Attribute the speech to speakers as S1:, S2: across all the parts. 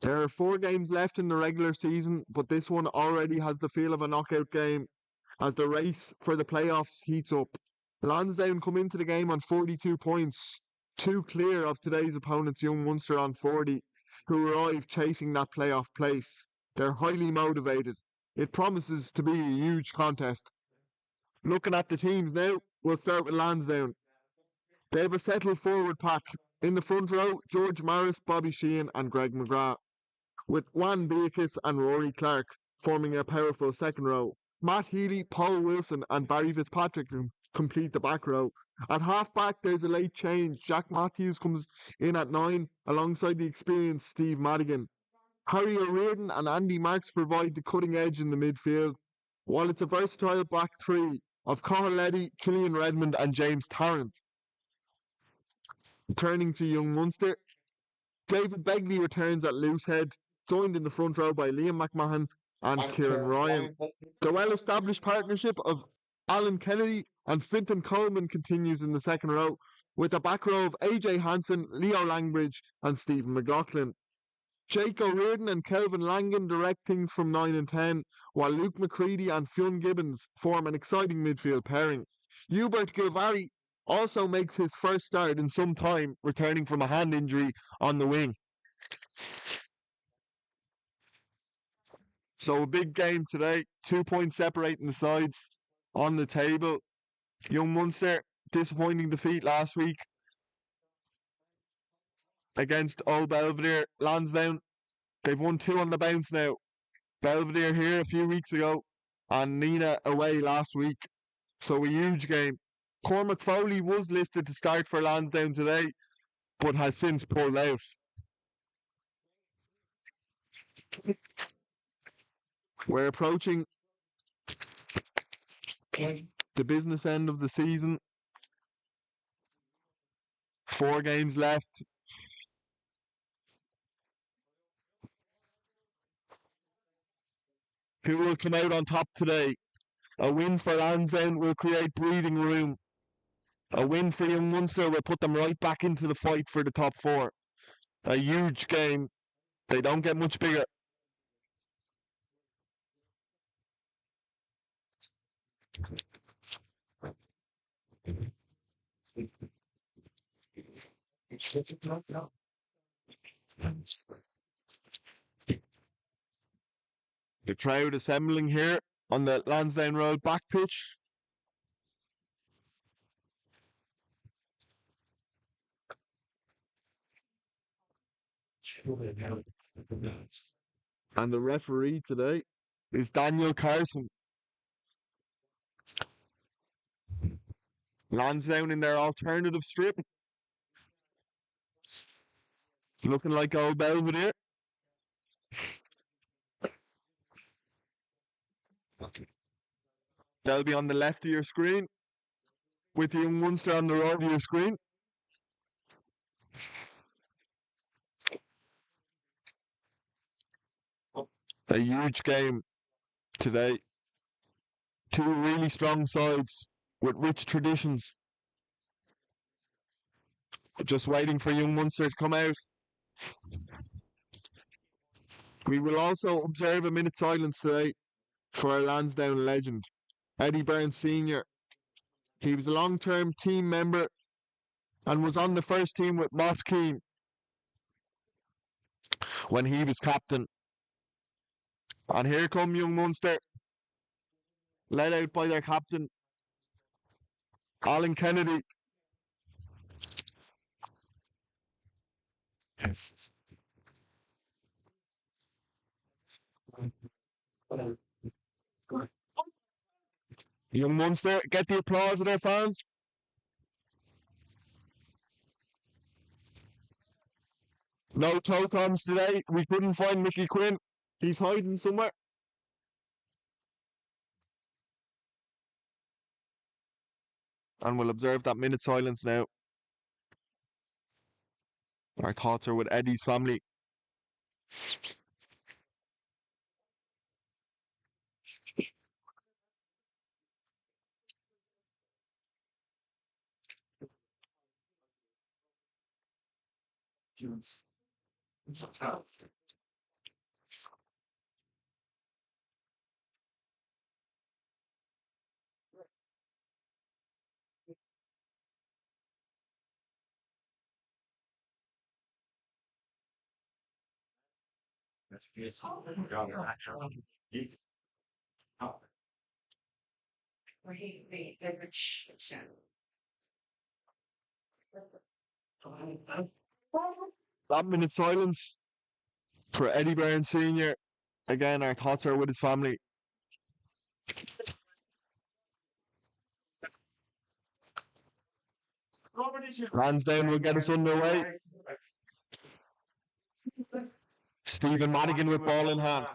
S1: There are 4 games left in the regular season, but this one already has the feel of a knockout game as the race for the playoffs heats up. Lansdowne come into the game on 42 points, 2 clear of today's opponents Young Munster on 40, who arrive chasing that playoff place. They're highly motivated. It promises to be a huge contest. Looking at the teams now, we'll start with Lansdowne. They have a settled forward pack. In the front row, George Morris, Bobby Sheehan and Greg McGrath, with Juan Beatrice and Rory Clark forming a powerful second row. Matt Healy, Paul Wilson and Barry Fitzpatrick complete the back row. At half-back, there's a late change. Jack Matthews comes in at 9 alongside the experienced Steve Madigan. Harry O'Riordan and Andy Marks provide the cutting edge in the midfield, while it's a versatile back three of Cathal Leddy, Killian Redmond and James Tarrant. Turning to Young Munster, David Begley returns at loose head, joined in the front row by Liam McMahon and Kieran Ryan. The well-established partnership of Alan Kennedy and Fintan Coleman continues in the second row, with the back row of AJ Hansen, Leo Langbridge and Stephen McLaughlin. Jake O'Riordan and Kelvin Langan direct things from 9 and 10, while Luke McCready and Fionn Gibbons form an exciting midfield pairing. Hubert Gilvari also makes his first start in some time, returning from a hand injury on the wing. So a big game today, 2 points separating the sides on the table. Young Munster, disappointing defeat last week against Old Belvedere. Lansdowne, they've won 2 on the bounce now. Belvedere here a few weeks ago and Nina away last week. So a huge game. Cormac Foley was listed to start for Lansdowne today, but has since pulled out. We're approaching the business end of the season. 4 games left. Who will come out on top today? A win for Lansdowne will create breathing room. A win for Young Munster will put them right back into the fight for the top 4. A huge game. They don't get much bigger. The crowd assembling here on the Lansdowne Road back pitch. And the referee today is Daniel Carson. Lansdowne in their alternative strip. Looking like Old Belvedere. They'll be on the left of your screen, with Young Munster on the right of your screen. A huge game today. 2 really strong sides with rich traditions. Just waiting for Young Munster to come out. We will also observe a minute's silence today for our Lansdowne legend, Eddie Burns Sr. He was a long-term team member and was on the first team with Moss Keane when he was captain. And here come Young Munster, led out by their captain, Alan Kennedy. Young Munster, get the applause of their fans. No Totoms today. We couldn't find Mickey Quinn. He's hiding somewhere. And we'll observe that minute silence now. Our thoughts are with Eddie's family. That minute silence for Eddie Burns Sr. Again, our thoughts are with his family. Lansdowne will get us underway. Stephen Madigan with ball in hand.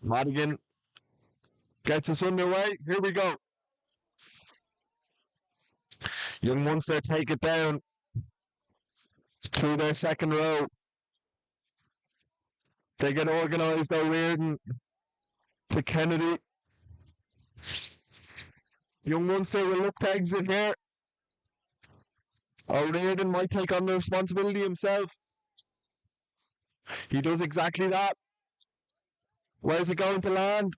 S1: Madigan gets us underway. Here we go. Young Munster take it down through their second row. They get organised. O'Riordan to Kennedy. Young Munster will look to exit here. O'Riordan might take on the responsibility himself. He does exactly that. Where's it going to land?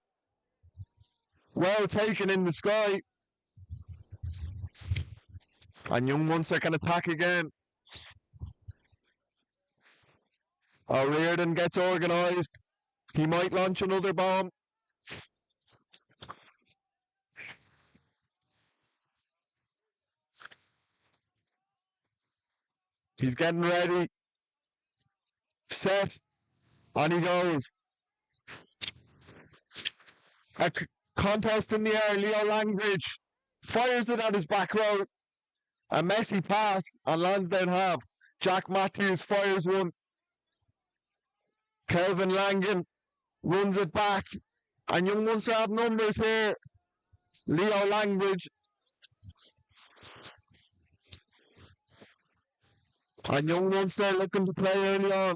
S1: Well taken in the sky. And young Munster can attack again. O'Riordan gets organised. He might launch another bomb. He's getting ready. Set. On he goes. A contest in the air. Leo Langridge fires it at his back row. A messy pass on Lansdowne half. Jack Matthews fires one. Kelvin Langan runs it back. And young Munster have numbers here. Leo Langridge. And young Munster looking to play early on.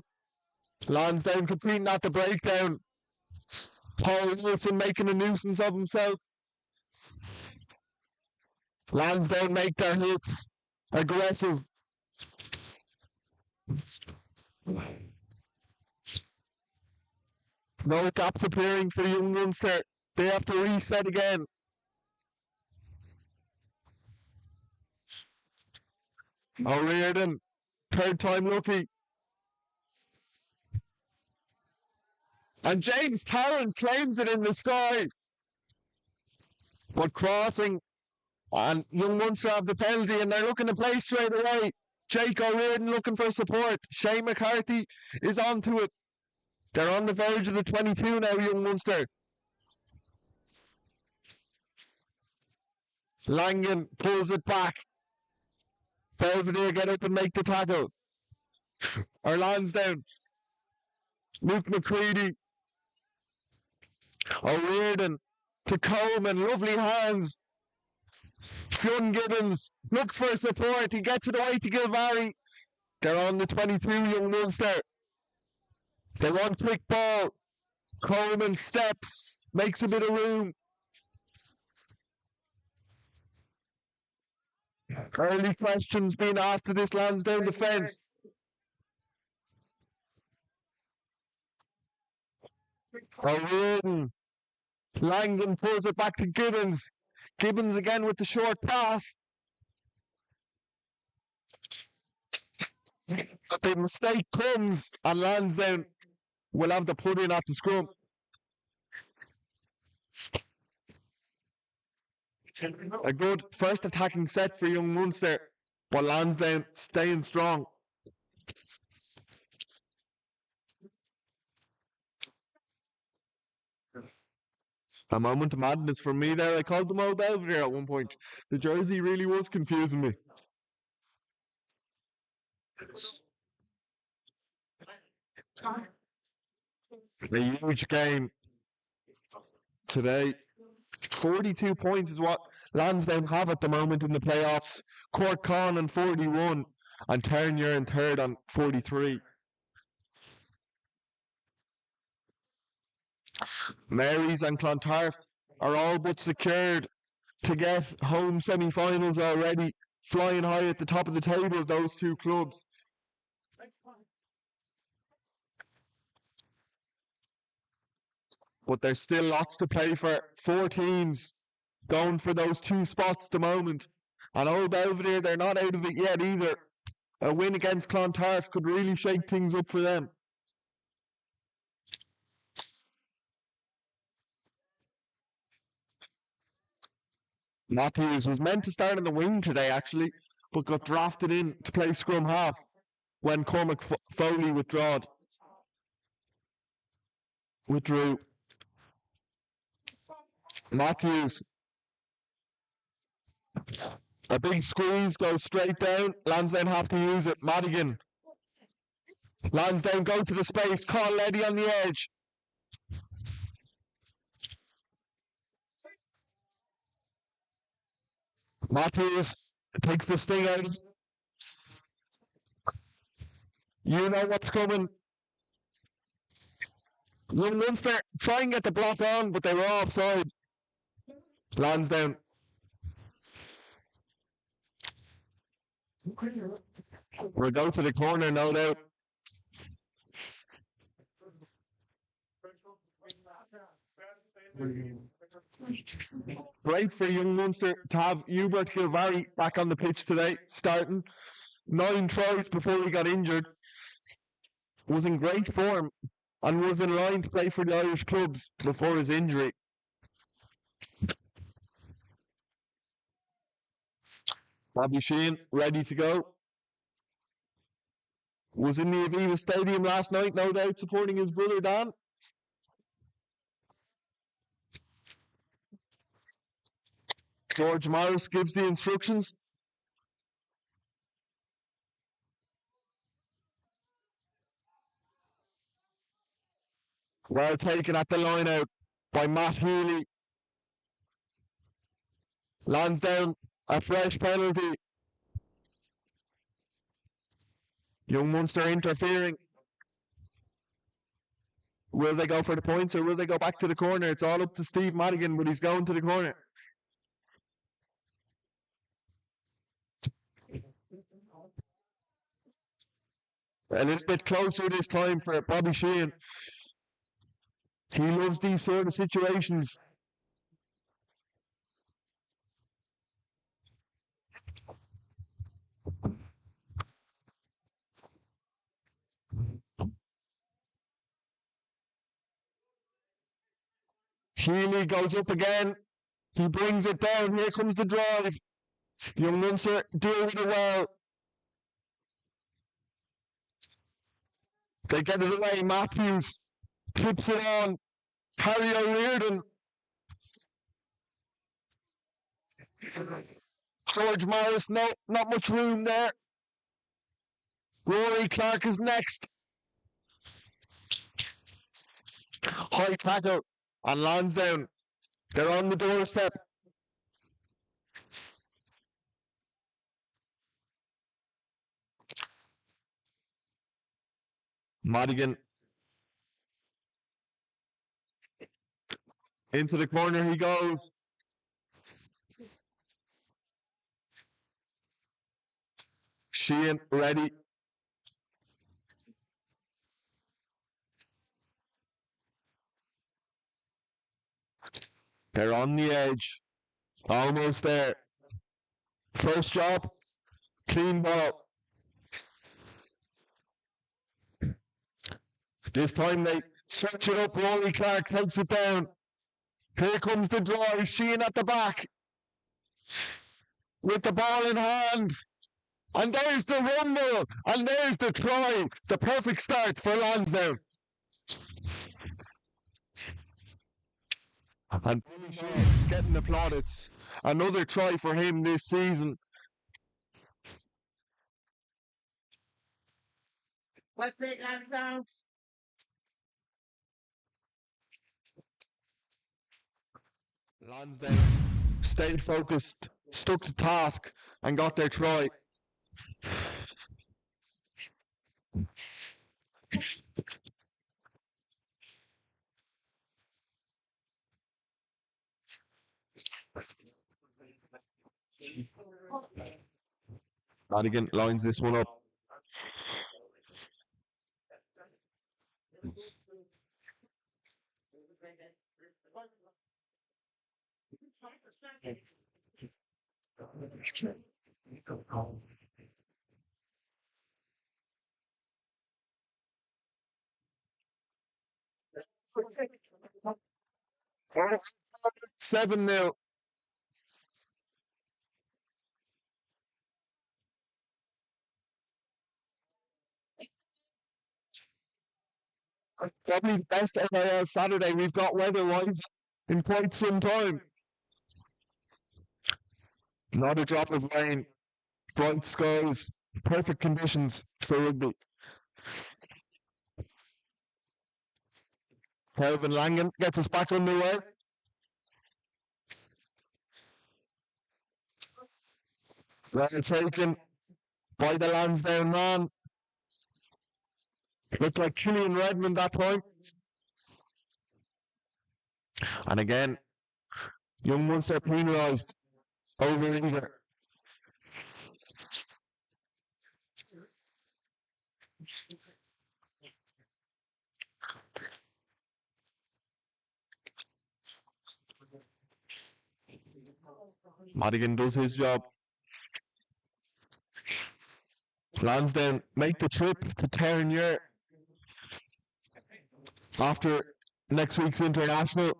S1: Lansdowne completing at the breakdown. Paul Wilson making a nuisance of himself. Lansdowne make their hits. Aggressive. No gaps appearing for young Munster. They have to reset again. O'Riordan, third time lucky. And James Tarrant claims it in the sky. But crossing. And young Munster have the penalty and they're looking to play straight away. Jake O'Riordan looking for support. Shane McCarthy is onto it. They're on the verge of the 22 now, young Munster. Langan pulls it back. Belvedere get up and make the tackle. Or Lansdowne. Luke McCready. O'Riordan to Coleman. Lovely hands. Fionn Gibbons looks for support. He gets it away to Gilvary. They're on the 22, young Munster. They want quick ball. Coleman steps. Makes a bit of room. Early questions being asked to this Lansdowne defence. O'Riordan. Langan pulls it back to Gibbons. Gibbons again with the short pass. But the mistake comes and Lansdowne will have the put in at the scrum. A good first attacking set for young Munster, but Lansdowne staying strong. A moment of madness from me there. I called them all Belvedere at one point. The jersey really was confusing me. A huge game today. 42 points is what Lansdowne have at the moment in the playoffs. Cork Con on 41 and Turnier in third on 43. Marys and Clontarf are all but secured to get home semi-finals already, flying high at the top of the table, those two clubs. But there's still lots to play for. 4 teams going for those 2 spots at the moment. And Old Belvedere, they're not out of it yet either. A win against Clontarf could really shake things up for them. Matthews was meant to start in the wing today, actually, but got drafted in to play scrum half when Cormac Foley withdrew. Matthews. A big squeeze, goes straight down. Lansdowne have to use it. Madigan. Lansdowne go to the space. Carl Leddy on the edge. Matthews takes the sting out. You know what's coming. Young Munster try and get the block on, but they were offside. Lansdowne. We'll go to the corner, no doubt. Great for young Munster to have Hubert Gilvary back on the pitch today, starting 9 tries before he got injured. Was in great form and was in line to play for the Irish clubs before his injury. Bobby Sheehan ready to go. Was in the Aviva Stadium last night, no doubt, supporting his brother Dan. George Morris gives the instructions. Well taken at the line out by Matt Healy. Lansdowne, a fresh penalty. Young Munster interfering. Will they go for the points or will they go back to the corner? It's all up to Steve Madigan, but he's going to the corner. A little bit closer this time for Bobby Sheehan. He loves these sort of situations. Healy goes up again. He brings it down. Here comes the drive. Young Munster deal with it well. They get it away. Matthews tips it on. Harry O'Riordan. George Morris, no, not much room there. Rory Clark is next. High tackle and Lansdowne. They're on the doorstep. Madigan. Into the corner he goes. Sheehan ready. They're on the edge. Almost there. First job. Clean ball. This time they search it up. Rory Clark takes it down. Here comes the drive. Sheehan at the back. With the ball in hand. And there's the rumble. And there's the try. The perfect start for Lansdowne. And Billy Sheehan getting the plaudits. Another try for him this season. Let's take Lansdowne. Lansdowne stayed focused, stuck to task, and got their try. Madigan lines this one up. Seven 0. Probably the best AIL Saturday we've got weather-wise in quite some time. Not a drop of rain, bright skies, perfect conditions for rugby. Kelvin Langan gets us back underway. Well taken by the Lansdown man. Looked like Killian Redmond that time. And again, young Munster penalised over eager. Madigan does his job. Lansdowne make the trip to Terranure after next week's international.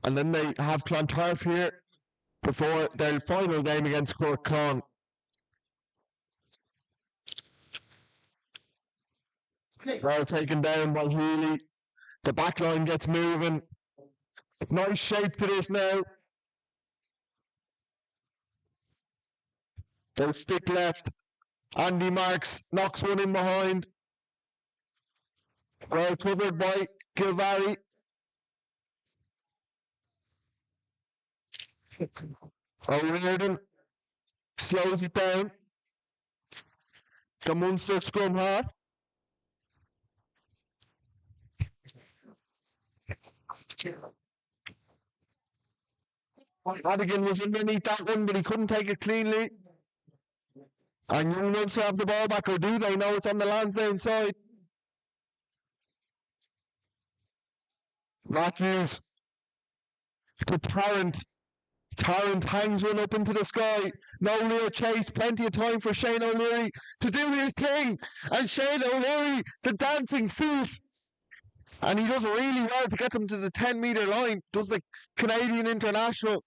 S1: And then they have Clontarf here before their final game against Cork Con. Well taken down by Healy. The back line gets moving. Nice shape to this now. They'll stick left. Andy Marks knocks one in behind. Well covered by Gilvary. O'Riordan slows it down. The Munster scrum half. Madigan was underneath that one, but he couldn't take it cleanly. And young Munster have the ball back, or do they? No, it's on the Lansdowne side. Matthews to Tarrant. Tarrant hangs one up into the sky. No real chase. Plenty of time for Shane O'Leary to do his thing. And Shane O'Leary, the dancing feet. And he does really well to get them to the 10-metre line. Does the Canadian international.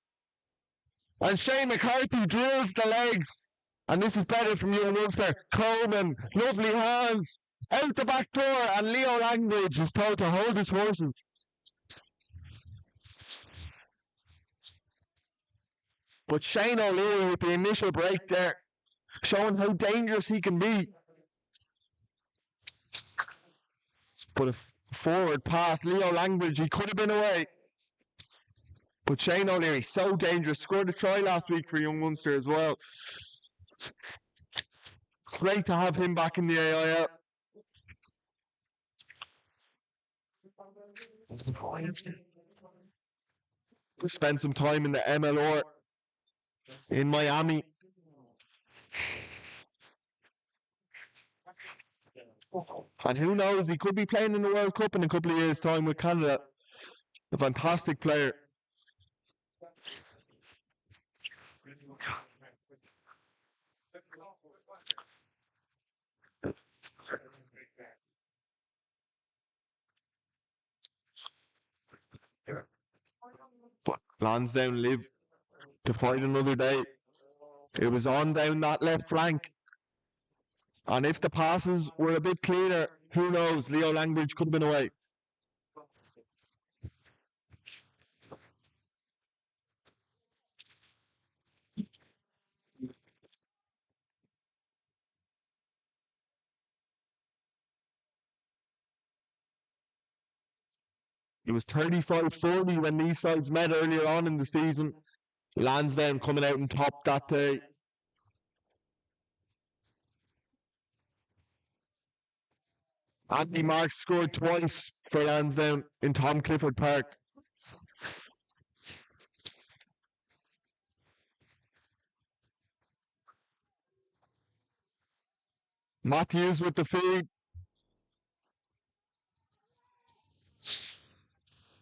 S1: And Shane McCarthy drills the legs. And this is better from young Munster. Coleman, lovely hands. Out the back door. And Leo Langridge is told to hold his horses. But Shane O'Leary with the initial break there, showing how dangerous he can be. But a forward pass, Leo Langridge, he could have been away. But Shane O'Leary, so dangerous. Scored a try last week for young Munster as well. Great to have him back in the AIL. Spent some time in the MLR in Miami. And who knows, he could be playing in the World Cup in a couple of years' time with Canada. A fantastic player. But Lansdowne live to fight another day. It was on down that left flank. And if the passes were a bit cleaner, who knows, Leo Langridge could have been away. It was 35-40 when these sides met earlier on in the season. Lansdowne coming out on top that day. Andy Marks scored twice for Lansdowne in Tom Clifford Park. Matthews with the feed.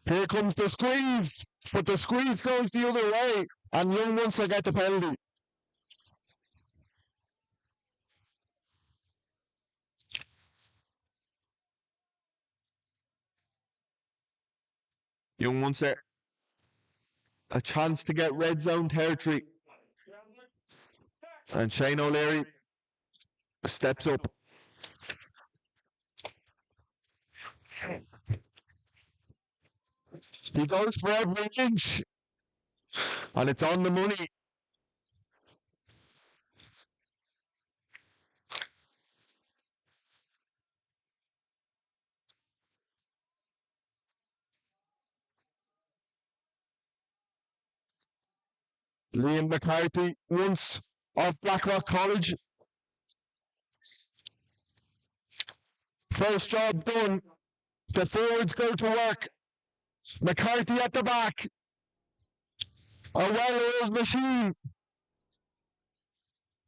S1: Here comes the squeeze, but the squeeze goes the other way, and Young Munster get the penalty. Young Munster, a chance to get red zone territory. And Shane O'Leary steps up. He goes for every inch, and it's on the money. Liam McCarthy, once of Blackrock College. First job done. The forwards go to work. McCarthy at the back. A well-oiled machine.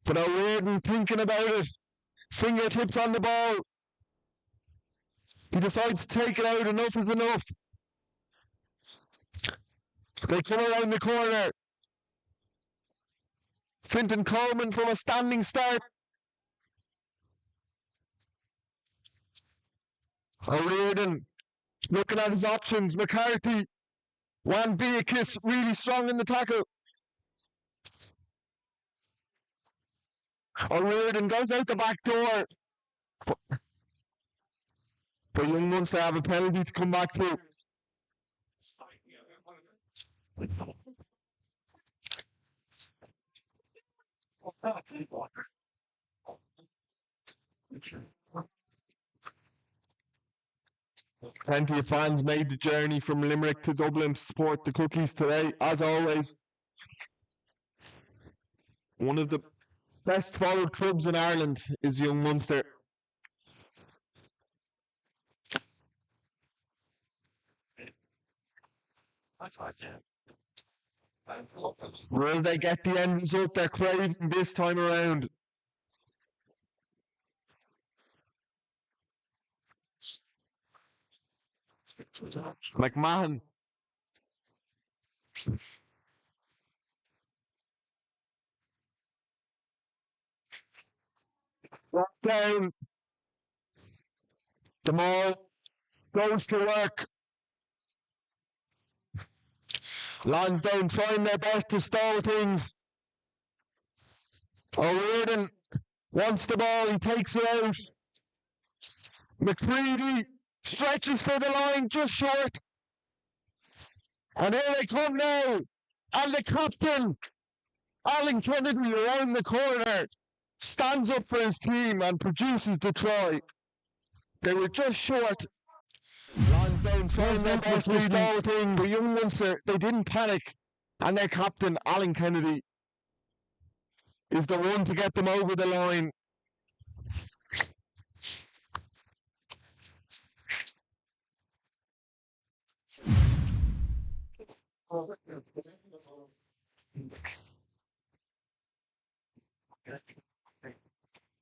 S1: But O'Riordan thinking about it. Fingertips on the ball. He decides to take it out. Enough is enough. They come around the corner. Fintan Coleman from a standing start. O'Riordan looking at his options. McCarthy. Wan Beakis really strong in the tackle. O'Riordan goes out the back door. But Young Munster have a penalty to come back to. Plenty of fans made the journey from Limerick to Dublin to support the Cookies today, as always. One of the best followed clubs in Ireland is Young Munster. Will they get the end result they're craving this time around? McMahon. Down. The ball goes to work. Lansdown trying their best to stall things. O'Riordan wants the ball, he takes it out. McCready stretches for the line, just short. And here they come now. And the captain, Alan Kennedy, around the corner, stands up for his team and produces the try. They were just short. Lansdowne trying their best to stall things. The Young Munster, they didn't panic. And their captain, Alan Kennedy, is the one to get them over the line.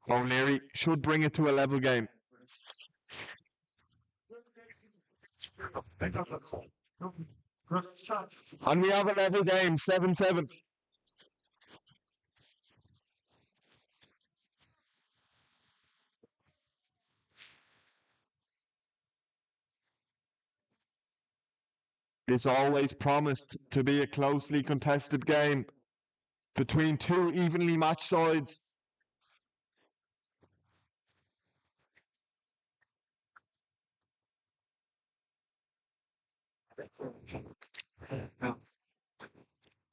S1: O'Leary should bring it to a level game. And we have a level game, 7-7. It's always promised to be a closely contested game between two evenly matched sides.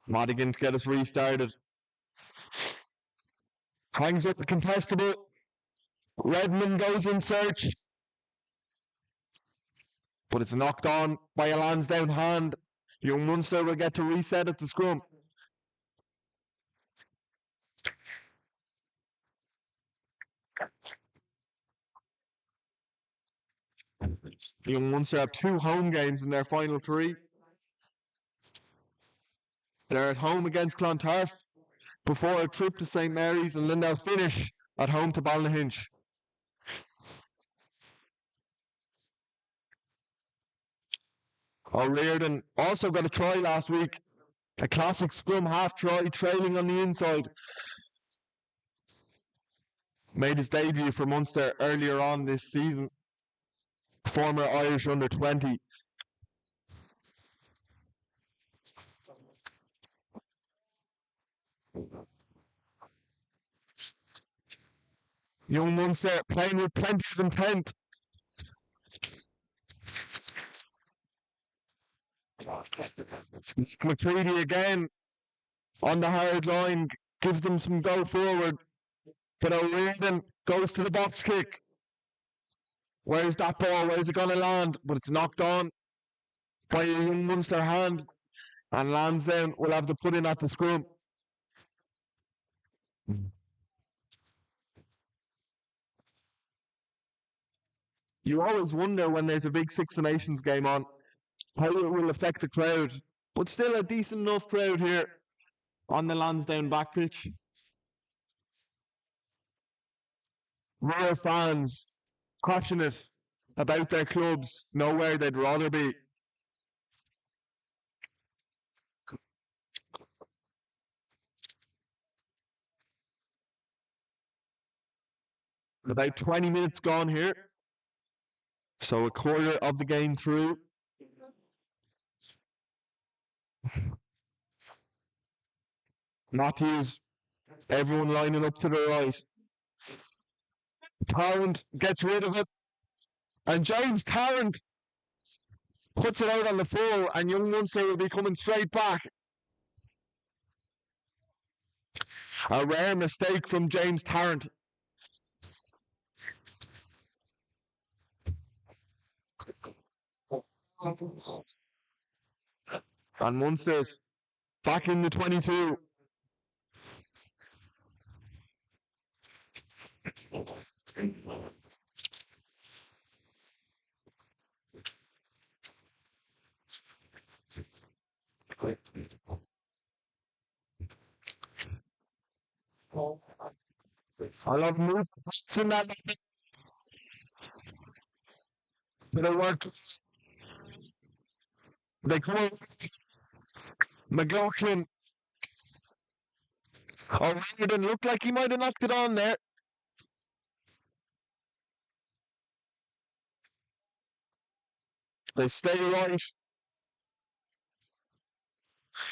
S1: Madigan to get us restarted. Hangs up the contestable. Redmond goes in search. But it's knocked on by a Lansdowne hand. Young Munster will get to reset at the scrum. Young Munster have 2 home games in their final 3. They're at home against Clontarf before a trip to St Mary's, and then they'll finish at home to Ballynahinch. O'Riordan also got a try last week. A classic scrum half try, trailing on the inside. Made his debut for Munster earlier on this season. Former Irish under-20. Young Munster playing with plenty of intent. McCready again on the hard line, gives them some go forward. But O'Riordan goes to the box kick. Where's that ball? Where's it going to land? But it's knocked on by a young Munster hand. And Lansdowne will have to put in at the scrum. You always wonder when there's a big Six of Nations game on how it will affect the crowd. But still a decent enough crowd here on the Lansdowne back pitch. Real fans passionate about their clubs, know where they'd rather be. About 20 minutes gone here. So a quarter of the game through. Matthews, everyone lining up to the right. Tarrant gets rid of it. And James Tarrant puts it out on the full, and young Munster will be coming straight back. A rare mistake from James Tarrant. And Munster's back in the 22. I love movements in that. But it worked. They come up. McLaughlin. O'Riordan looked like he might have knocked it on there. They stay right.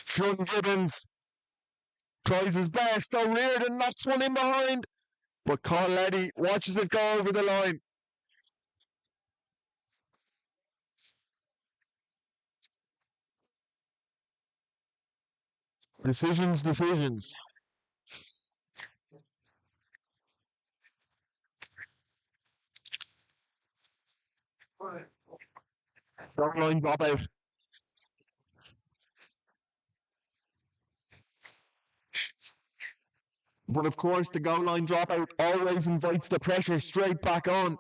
S1: Sean Gibbons tries his best. O'Riordan knocks one in behind. But Colletti watches it go over the line. Decisions. Goal line drop out. But of course, the goal line dropout always invites the pressure straight back on.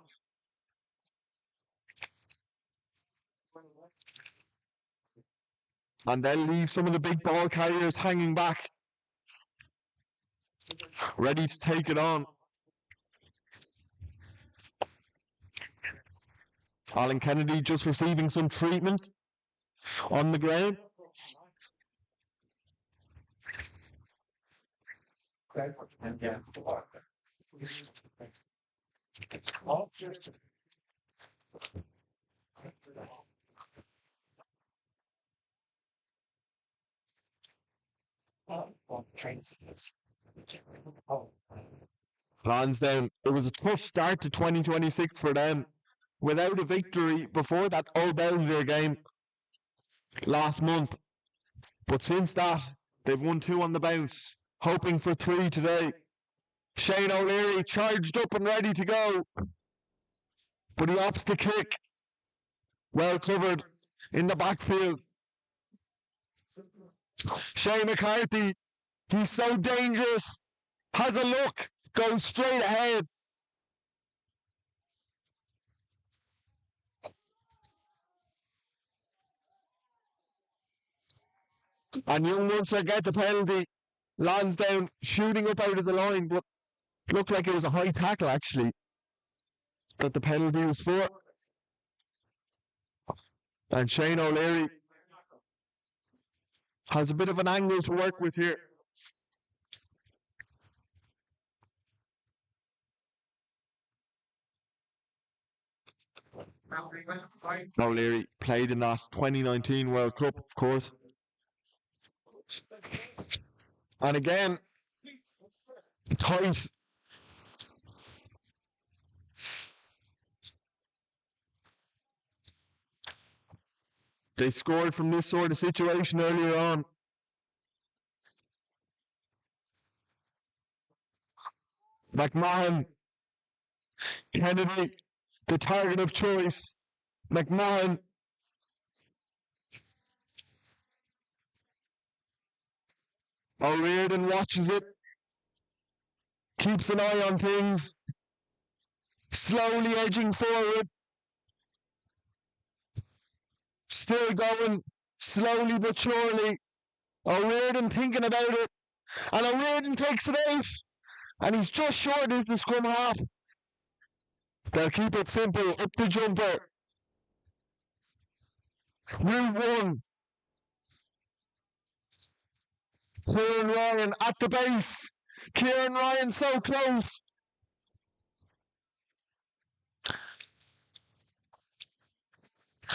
S1: And they'll leave some of the big ball carriers hanging back, ready to take it on. Alan Kennedy just receiving some treatment on the ground. Lansdowne, it was a tough start to 2026 for them. Without a victory before that Old Belvedere game last month. But since that, they've won 2 on the bounce, hoping for 3 today. Shane O'Leary charged up and ready to go. But he opts to kick. Well covered in the backfield. Shane McCarthy, he's so dangerous. Has a look, goes straight ahead. And young Munster get the penalty. Lansdowne shooting up out of the line, but looked like it was a high tackle actually that the penalty was for. And Shane O'Leary has a bit of an angle to work with here. O'Leary played in that 2019 World Cup, of course. And again, tight. They scored from this sort of situation earlier on. McMahon, Kennedy, the target of choice. McMahon. O'Riordan watches it. Keeps an eye on things. Slowly edging forward. Still going. Slowly but surely. O'Riordan thinking about it. And O'Riordan takes it out. And he's just short as the scrum half. They'll keep it simple. Up the jumper. Rule 1. Kieran Ryan at the base. Kieran Ryan so close.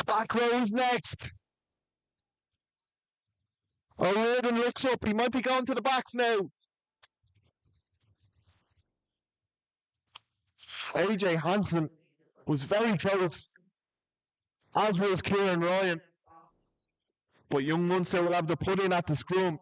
S1: Back row is next. O'Riordan looks up. He might be going to the backs now. AJ Hansen was very close, as was Kieran Ryan. But young Munster will have the put in at the scrum.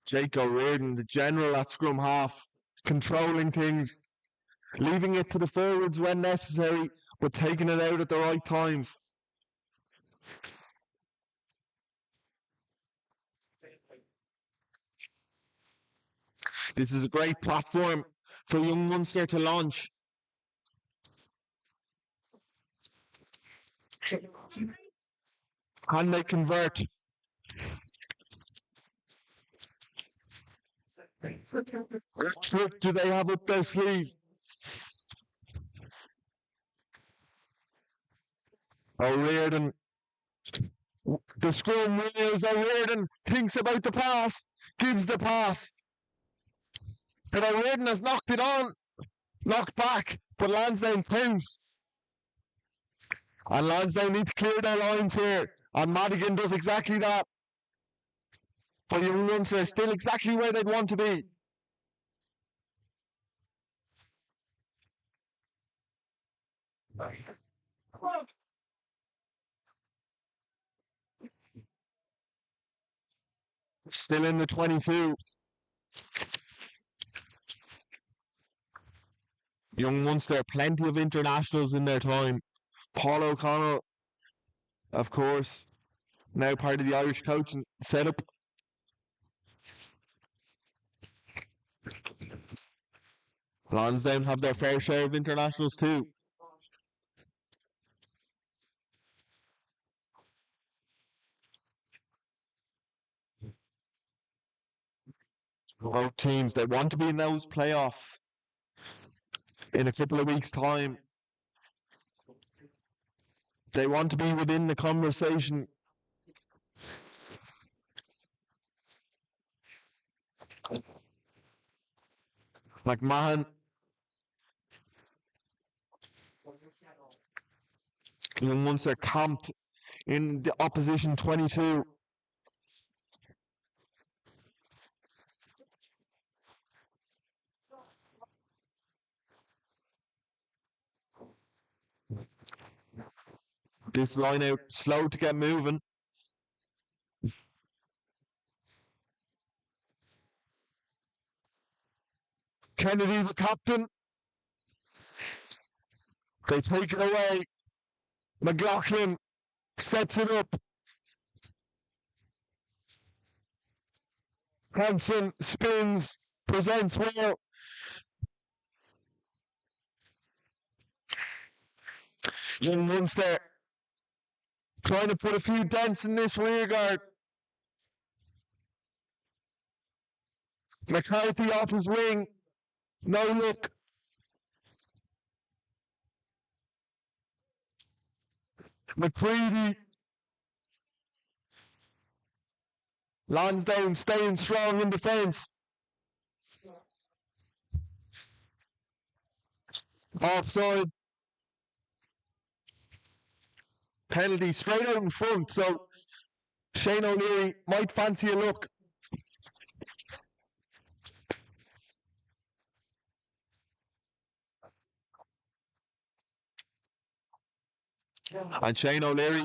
S1: Jake O'Riordan, the general at scrum half, controlling things, leaving it to the forwards when necessary, but taking it out at the right times. This is a great platform for young Munster to launch. Can they convert? What trick do they have up their sleeve? O'Riordan. The scrum wheels. O'Riordan thinks about the pass, gives the pass. But O'Riordan has knocked it on, knocked back, but Lansdowne pounce. And Lansdowne need to clear their lines here. And Madigan does exactly that. But young Munster are still exactly where they'd want to be. Still in the 22. Young Munster, plenty of internationals in their time. Paul O'Connell, of course, now part of the Irish coaching setup. Lansdowne have their fair share of internationals too. Both teams, they want to be in those playoffs in a couple of weeks' time. They want to be within the conversation. McMahon. Young Munster camped in the opposition 22. This line out slow to get moving. Kennedy, the captain. They take it away. McLaughlin sets it up. Hansen spins, presents well. Young Munster trying to put a few dents in this rear guard. McCarthy off his wing. No look. McCready. Lansdowne staying strong in defence. Offside. Penalty straight out in front, so Shane O'Leary might fancy a look. And Shane O'Leary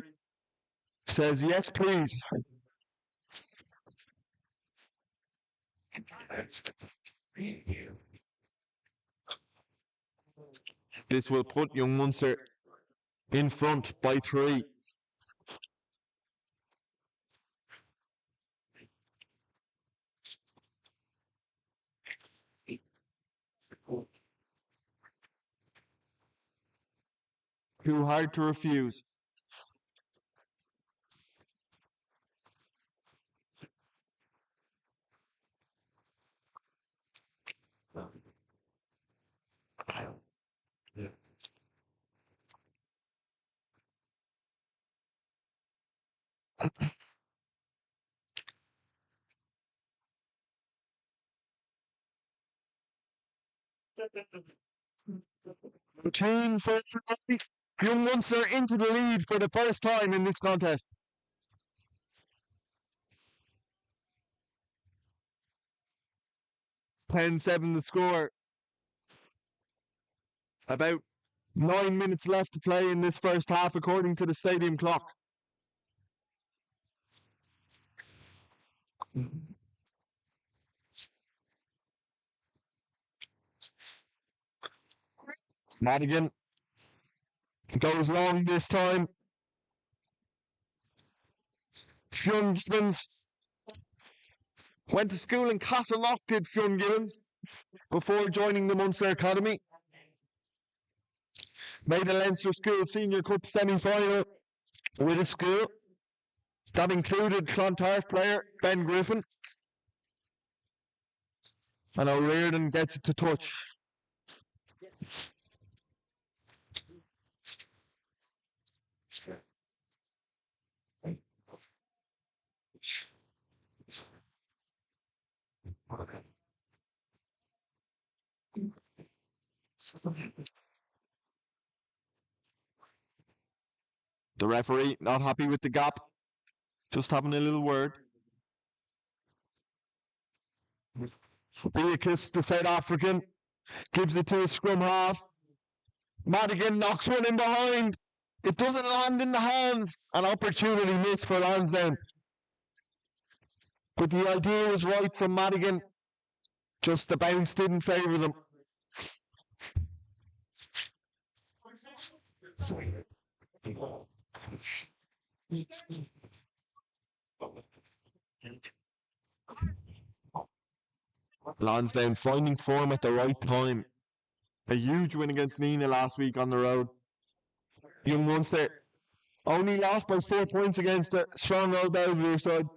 S1: says, yes, please. This will put young Munster in front by 3. Too hard to refuse. Routine for young Munster into the lead for the first time in this contest. "10-7 the score. About 9 minutes left to play in this first half, according to the stadium clock. Madigan goes long this time. Fionn Gibbons went to school in Castleknock, did Fionn Gibbons, before joining the Munster Academy. Made a Leinster School Senior Cup semi-final with his school. That included Clontarf player Ben Griffin. And O'Riordan gets it to touch. The referee not happy with the gap. Just having a little word. Beakus, the South African, gives it to his scrum half. Madigan knocks one in behind. It doesn't land in the hands. An opportunity missed for Lansdowne. But the idea was right from Madigan. Just the bounce didn't favour them. Lansdowne finding form at the right time. A huge win against Nina last week on the road. Young Munster only lost by 4 points against a strong old Belvedere side.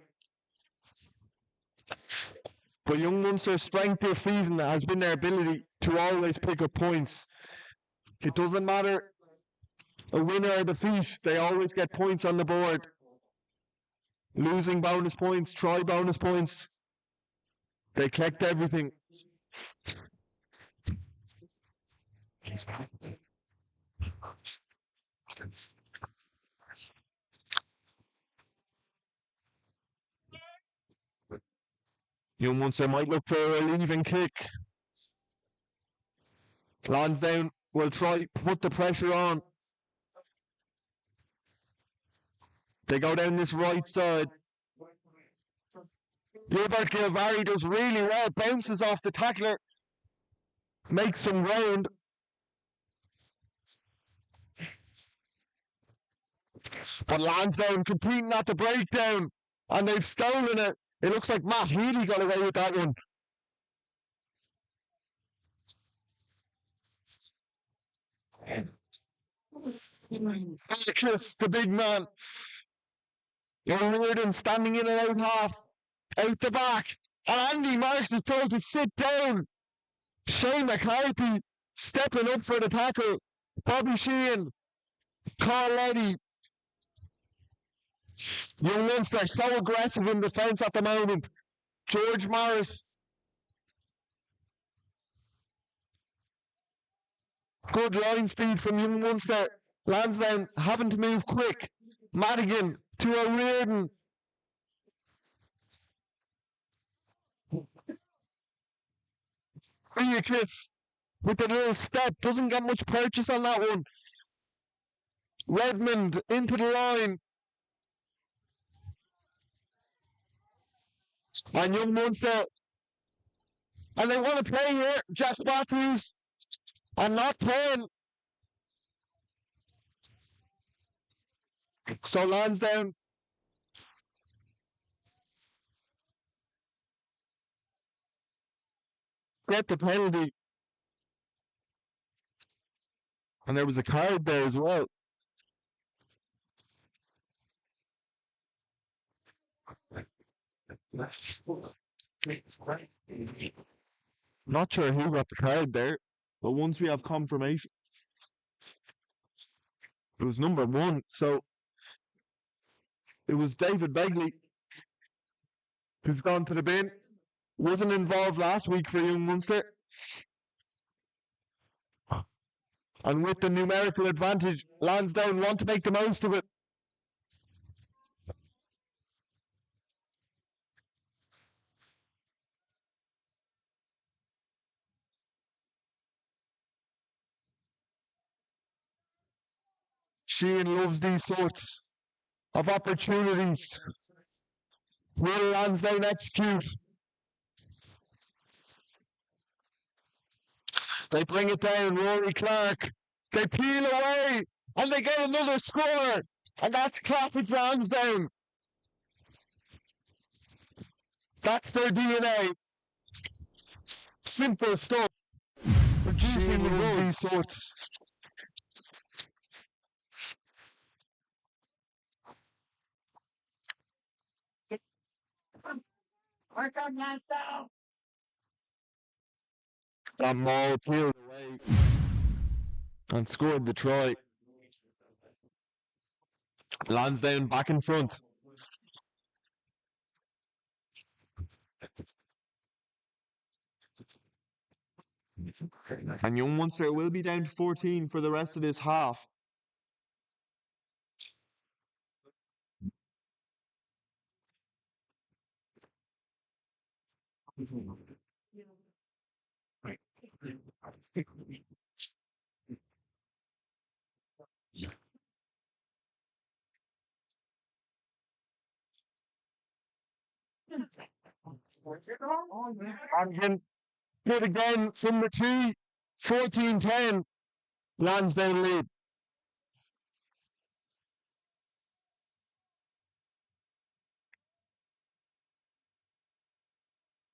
S1: But young Munster's strength this season has been their ability to always pick up points. It doesn't matter a win or a defeat, they always get points on the board. Losing bonus points, try bonus points. They collect everything. Young Munster might look for a relieving kick. Lansdowne will try to put the pressure on. They go down this right side. Gilbert Gilvari does really well, bounces off the tackler, makes some ground. But Lansdowne competing at the breakdown, and they've stolen it. It looks like Matt Healy got away with that one. Chris, the big man. O'Riordan standing in and out half. Out the back. And Andy Marks is told to sit down. Shane McCarthy stepping up for the tackle. Bobby Sheehan, Carl Leddy. Young Munster so aggressive in defence at the moment. George Morris. Good line speed from Young Munster. Lansdowne having to move quick. Madigan to O'Riordan. Kiss with the little step. Doesn't get much purchase on that one. Redmond into the line. And Young Munster. And they want to play here. Jack Matthews. And not 10. So Lansdowne get the penalty. And there was a card there as well. Not sure who got the card there, but once we have confirmation, it was number 1. So it was David Begley who's gone to the bin. Wasn't involved last week for Young Munster. And with the numerical advantage, Lansdowne want to make the most of it. Sheehan loves these sorts of opportunities. Will Lansdowne execute? They bring it down, Rory Clark. They peel away, and they get another score. And that's classic Lansdowne. That's their DNA. Simple stuff. Reducing the rules, these sorts. That Maul peeled away and scored the try. Lansdowne back in front. And Young Munster will be down to 14 for the rest of this half. And hit again from the tee. 14-10. Lansdowne lead.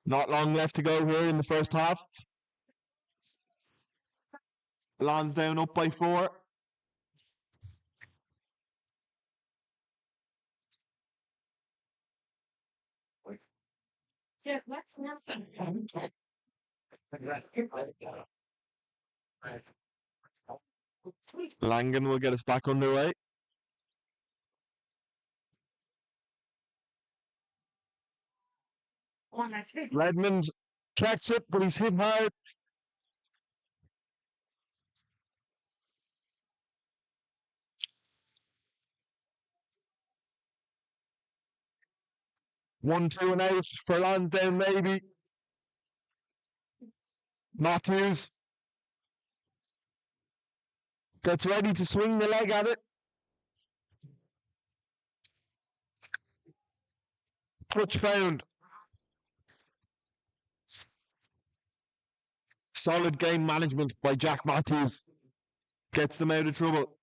S1: Not long left to go here in the first half. Lansdowne up by 4. Langan will get us back underway. Redmond tracks it, but he's hit hard. One, two, and out for Lansdowne, maybe. Matthews gets ready to swing the leg at it. Touch found. Solid game management by Jack Matthews. Gets them out of trouble.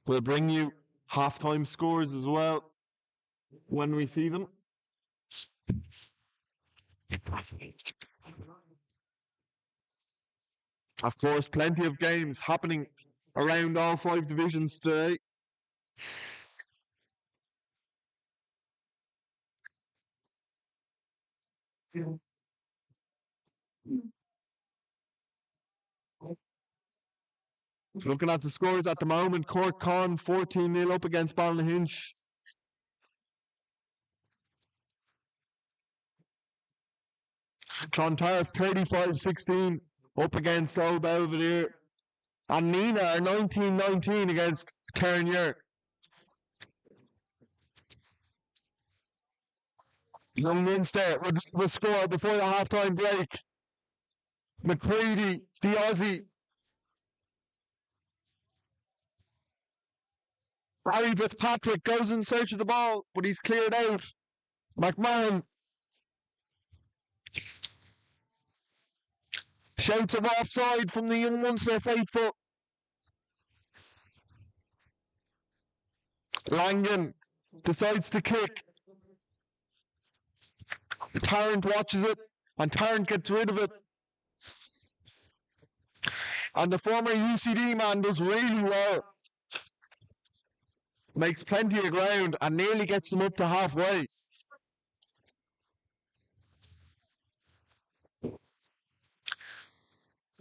S1: We'll bring you halftime scores as well when we see them. Of course, plenty of games happening around all 5 divisions today. Looking at the scores at the moment, Cork Con 14-0 up against Ballyhinch. Clontarf 35-16 up against Old Belvedere. And Nina are 19-19 against Ternier. Young Munster with the score before the half-time break. McCready, the Aussie. Barry Fitzpatrick goes in search of the ball, but he's cleared out. McMahon shouts of offside from the young Munster faithful. Langan decides to kick. Tarrant watches it, and Tarrant gets rid of it. And the former UCD man does really well. Makes plenty of ground and nearly gets them up to halfway.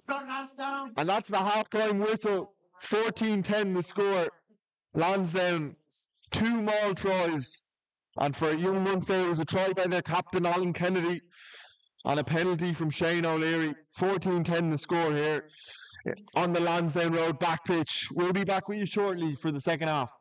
S1: And that's the half-time whistle. 14-10 the score. Lansdowne, 2 maul tries. And for young Munster, it was a try by their captain, Alan Kennedy, and a penalty from Shane O'Leary. 14-10 the score here on the Lansdowne Road back pitch. We'll be back with you shortly for the second half.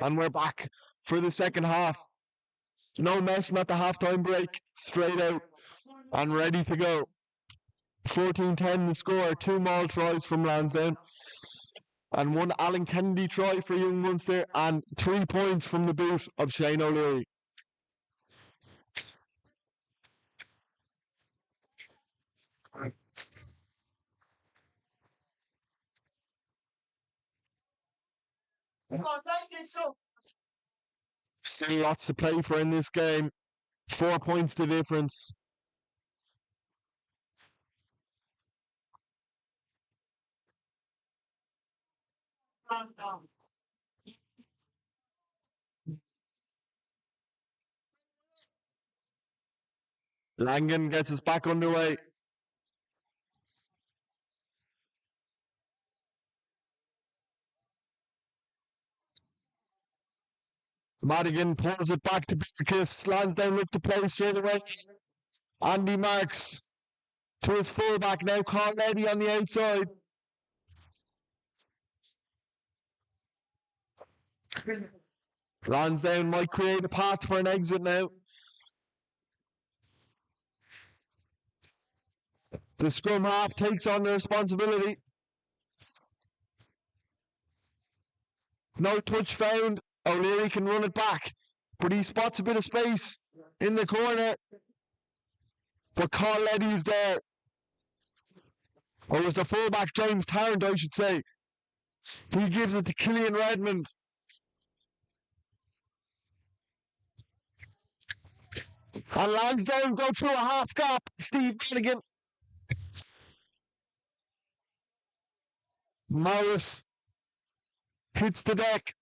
S1: And we're back for the second half. No messing at the halftime break. Straight out and ready to go. 14-10 the score. 2 Maul tries from Lansdowne. And 1 Alan Kennedy try for Young Munster. And 3 points from the boot of Shane O'Leary. Still lots to play for in this game. 4 points the difference. Langan gets us back underway. Madigan pulls it back to Kiss. Lansdowne look to play straight away. Andy Marks to his fullback now. Carletti on the outside. Lansdowne might create a path for an exit now. The scrum half takes on the responsibility. No touch found. O'Leary can run it back, but he spots a bit of space in the corner. But Carletti is there. Or was the fullback James Tarrant, I should say. He gives it to Killian Redmond. And Lansdowne go through a half gap. Steve Madigan. Morris hits the deck.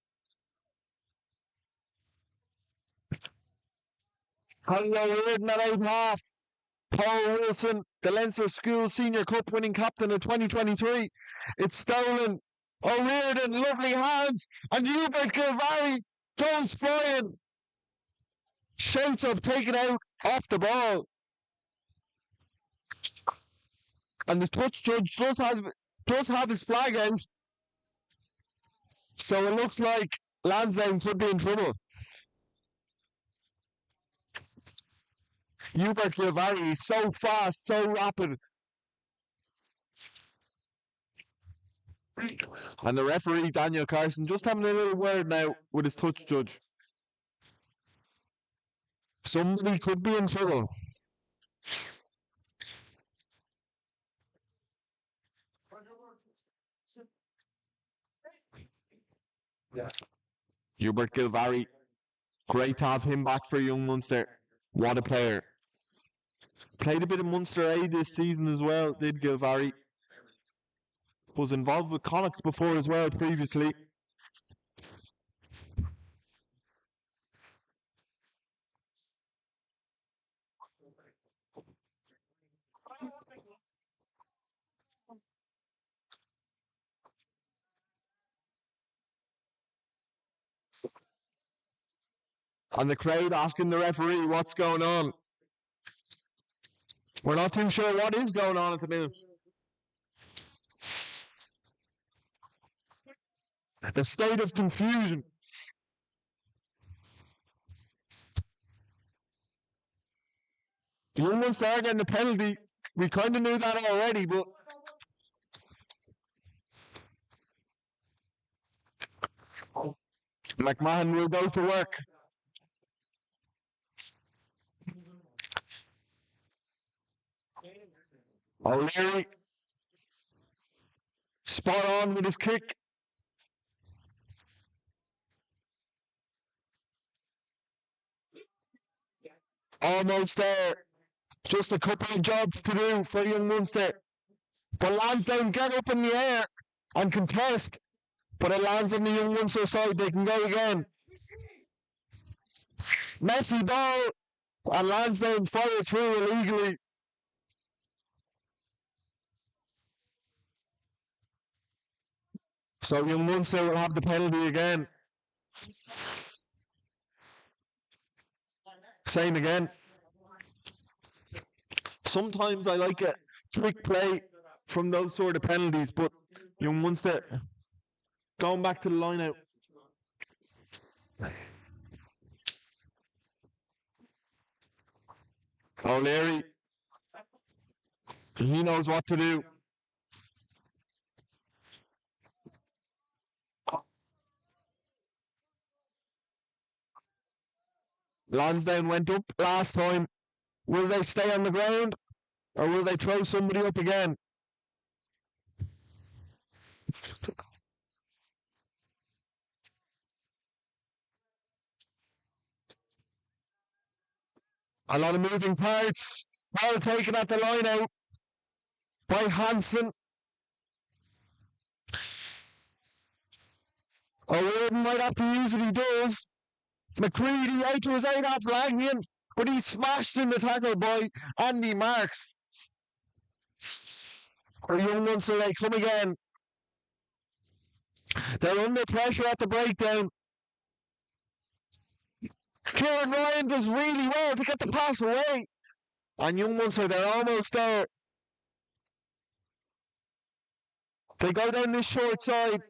S1: Hello, Reardon at out half. Paul Wilson, the Leinster School Senior Cup winning captain of 2023. It's stolen. O'Riordan, lovely hands. And Hubert Gilvary goes flying. Shouts of taken out off the ball. And the touch judge does have his flag out. So it looks like Lansdowne could be in trouble. Hubert Gilvary is so fast, so rapid. And the referee, Daniel Carson, just having a little word now with his touch judge. Somebody could be in trouble. Hubert Gilvary, great to have him back for Young Munster. What a player. Played a bit of Munster A this season as well, did Gilvary. Was involved with Connacht before as well previously. And the crowd asking the referee what's going on. We're not too sure what is going on at the minute. The state of confusion. Young Munster are getting a penalty. We kind of knew that already, but McMahon will go to work. O'Leary spot on with his kick. Almost there. Just a couple of jobs to do for Young Munster. But Lansdowne get up in the air and contest. But it lands on the Young Munster side. They can go again. Messy ball. And Lansdowne fire through illegally. So Young Munster will have the penalty again. Same again. Sometimes I like a quick play from those sort of penalties, but Young Munster going back to the line out. O'Leary, he knows what to do. Lansdowne went up last time. Will they stay on the ground or will they throw somebody up again? A lot of moving parts. Ball taken at the line out by Hansen. O'Riordan might have to use it, he does. McCready out to his out half Langian, but he's smashed in the tackle by Andy Marks. For young Munster, they come again. They're under pressure at the breakdown. Kieran Ryan does really well to get the pass away. And young Munster, they're almost there. They go down this short side.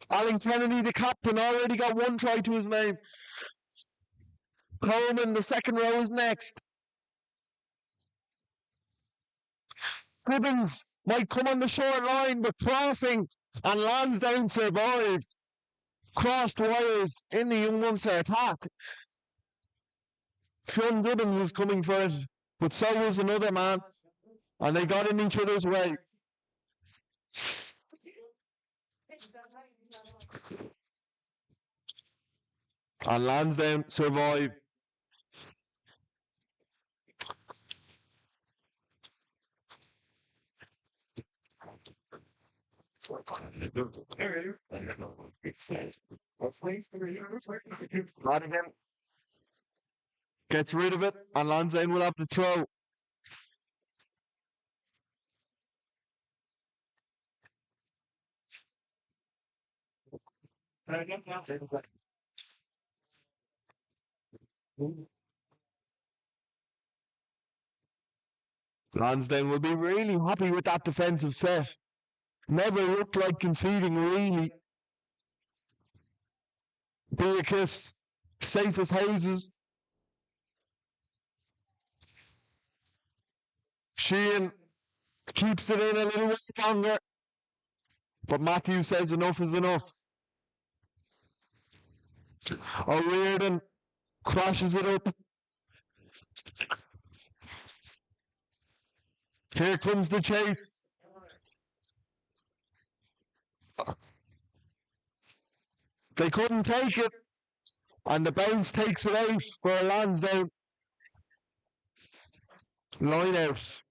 S1: Alan Kennedy, the captain, already got one try to his name. Coleman, the second row, is next. Gibbons might come on the short line, but crossing, and Lansdowne survive. Crossed wires in the young Munster attack. Fionn Gibbons was coming for it, but so was another man, and they got in each other's way. And Lansdowne survive. Ladigan gets rid of it, and Lansdowne will have to throw. Lansdowne will be really happy with that defensive set. Never looked like conceding, really. Beatrice, safe as houses. Sheehan keeps it in a little bit longer. But Matthew says enough is enough. O'Riordan crashes it up. Here comes the chase. They couldn't take it. And the bounce takes it out for a Lansdowne. Line out.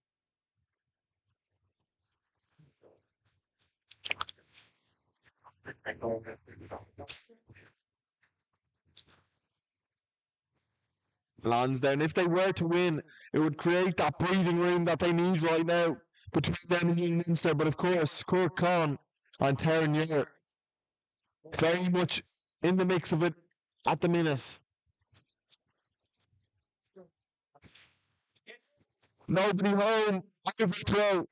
S1: Lansdowne, if they were to win, it would create that breathing room that they need right now between them and Munster. But of course, Cork Con and Terranure very much in the mix of it at the minute. Nobody home. Overthrow.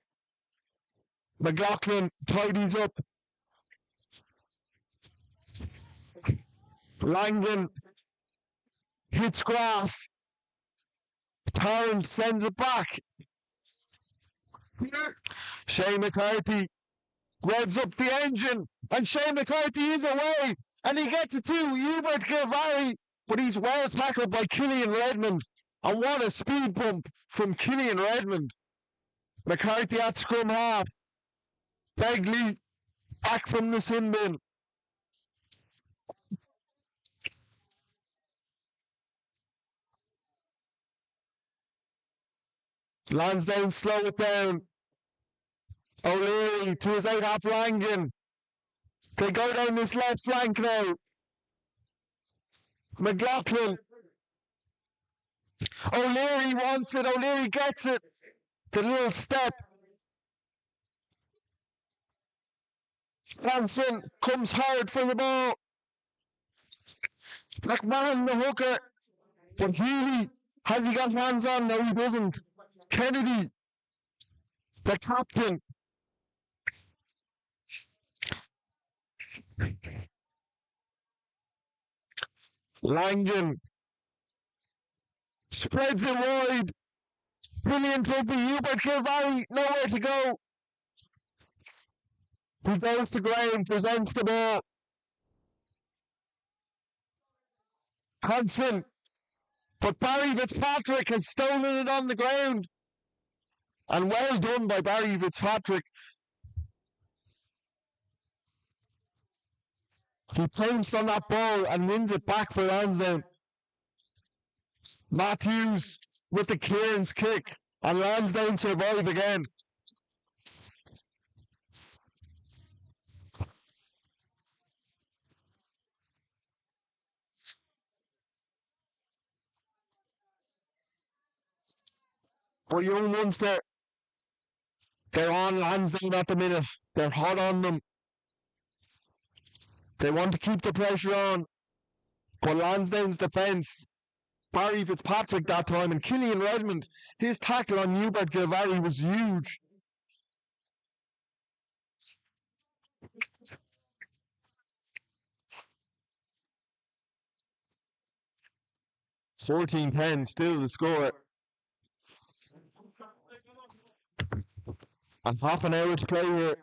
S1: McLaughlin tidies up. Langan hits grass. Tarrant sends it back. Shane McCarthy revs up the engine, and Shane McCarthy is away, and he gets it to Hubert Gilvary, but he's well tackled by Killian Redmond, and what a speed bump from Killian Redmond. McCarthy at scrum half. Begley back from the sin bin. Lansdowne slow it down. O'Leary to his out half Langan. They go down this left flank now. McLaughlin. O'Leary wants it. O'Leary gets it. The little step. Hansen comes hard for the ball. McMahon the hooker. But Healy, has he got hands on? No, he doesn't. Kennedy, the captain. Langan spreads it wide. Brilliant rugby. Hubert Gilvary, nowhere to go. He goes to ground, presents the ball. Hansen, but Barry Fitzpatrick has stolen it on the ground. And well done by Barry Fitzpatrick. He pounced on that ball and wins it back for Lansdowne. Matthews with the clearance kick, and Lansdowne survive again. For young Munster, they're on Lansdowne at the minute. They're hot on them. They want to keep the pressure on. But Lansdowne's defence, Barry Fitzpatrick that time, and Killian Redmond, his tackle on Hubert Gilvary was huge. (14-10), still the score. And half an hour to play here.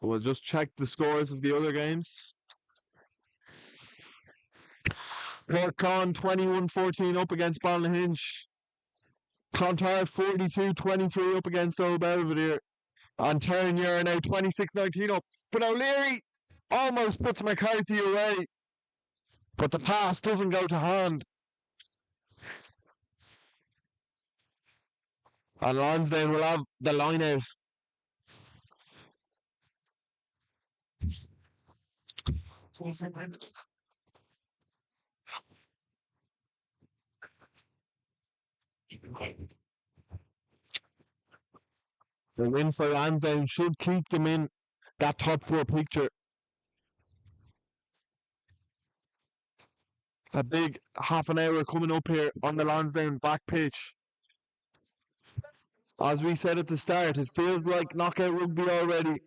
S1: We'll just check the scores of the other games. Portcon 21-14 up against Ballyhinch. Clontarf 42-23 up against Old Belvedere. And Terranure are now 26-19 up. But O'Leary almost puts McCarthy away. But the pass doesn't go to hand. And Lansdowne will have the line out. The win for Lansdowne should keep them in that top four picture. A big half an hour coming up here on the Lansdowne back pitch. As we said at the start, it feels like knockout rugby already.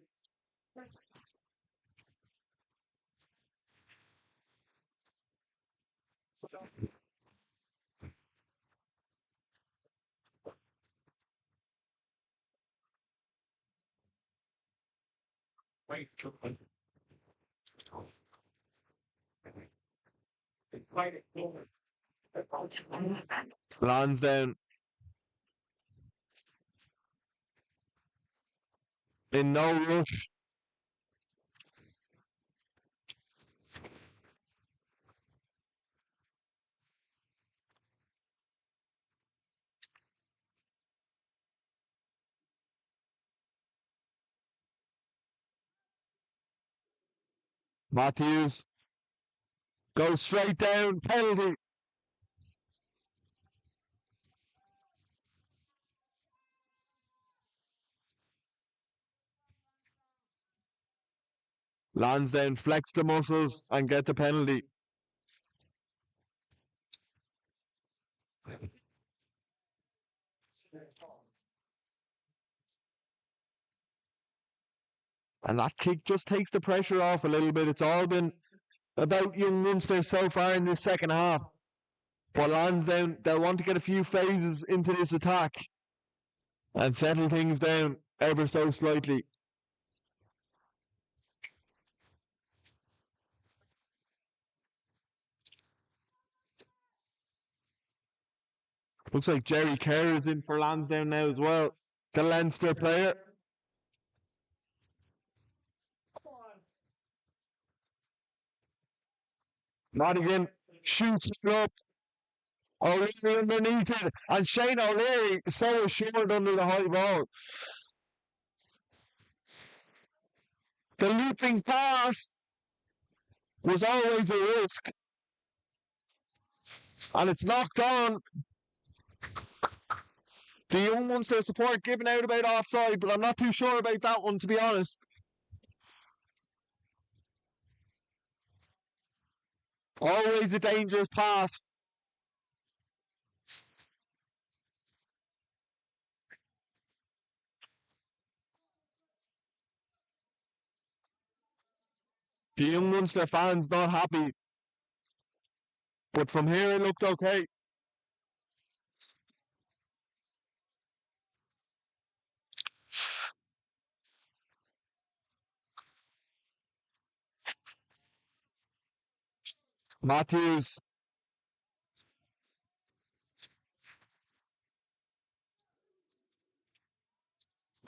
S1: Lansdowne in no rush. Matthews goes straight down, penalty. Lansdowne flex the muscles and get the penalty. And that kick just takes the pressure off a little bit. It's all been about young Munster so far in this second half. But Lansdowne, they'll want to get a few phases into this attack and settle things down ever so slightly. Looks like Jerry Kerr is in for Lansdowne now as well, the Leinster player. Madigan shoots it up. O'Leary underneath it, and Shane O'Leary is so assured under the high ball. The looping pass was always a risk, and it's knocked on. The young Munster support giving out about offside, but I'm not too sure about that one, to be honest. Always a dangerous pass. The young Munster fans not happy, but from here it looked okay. Matthews,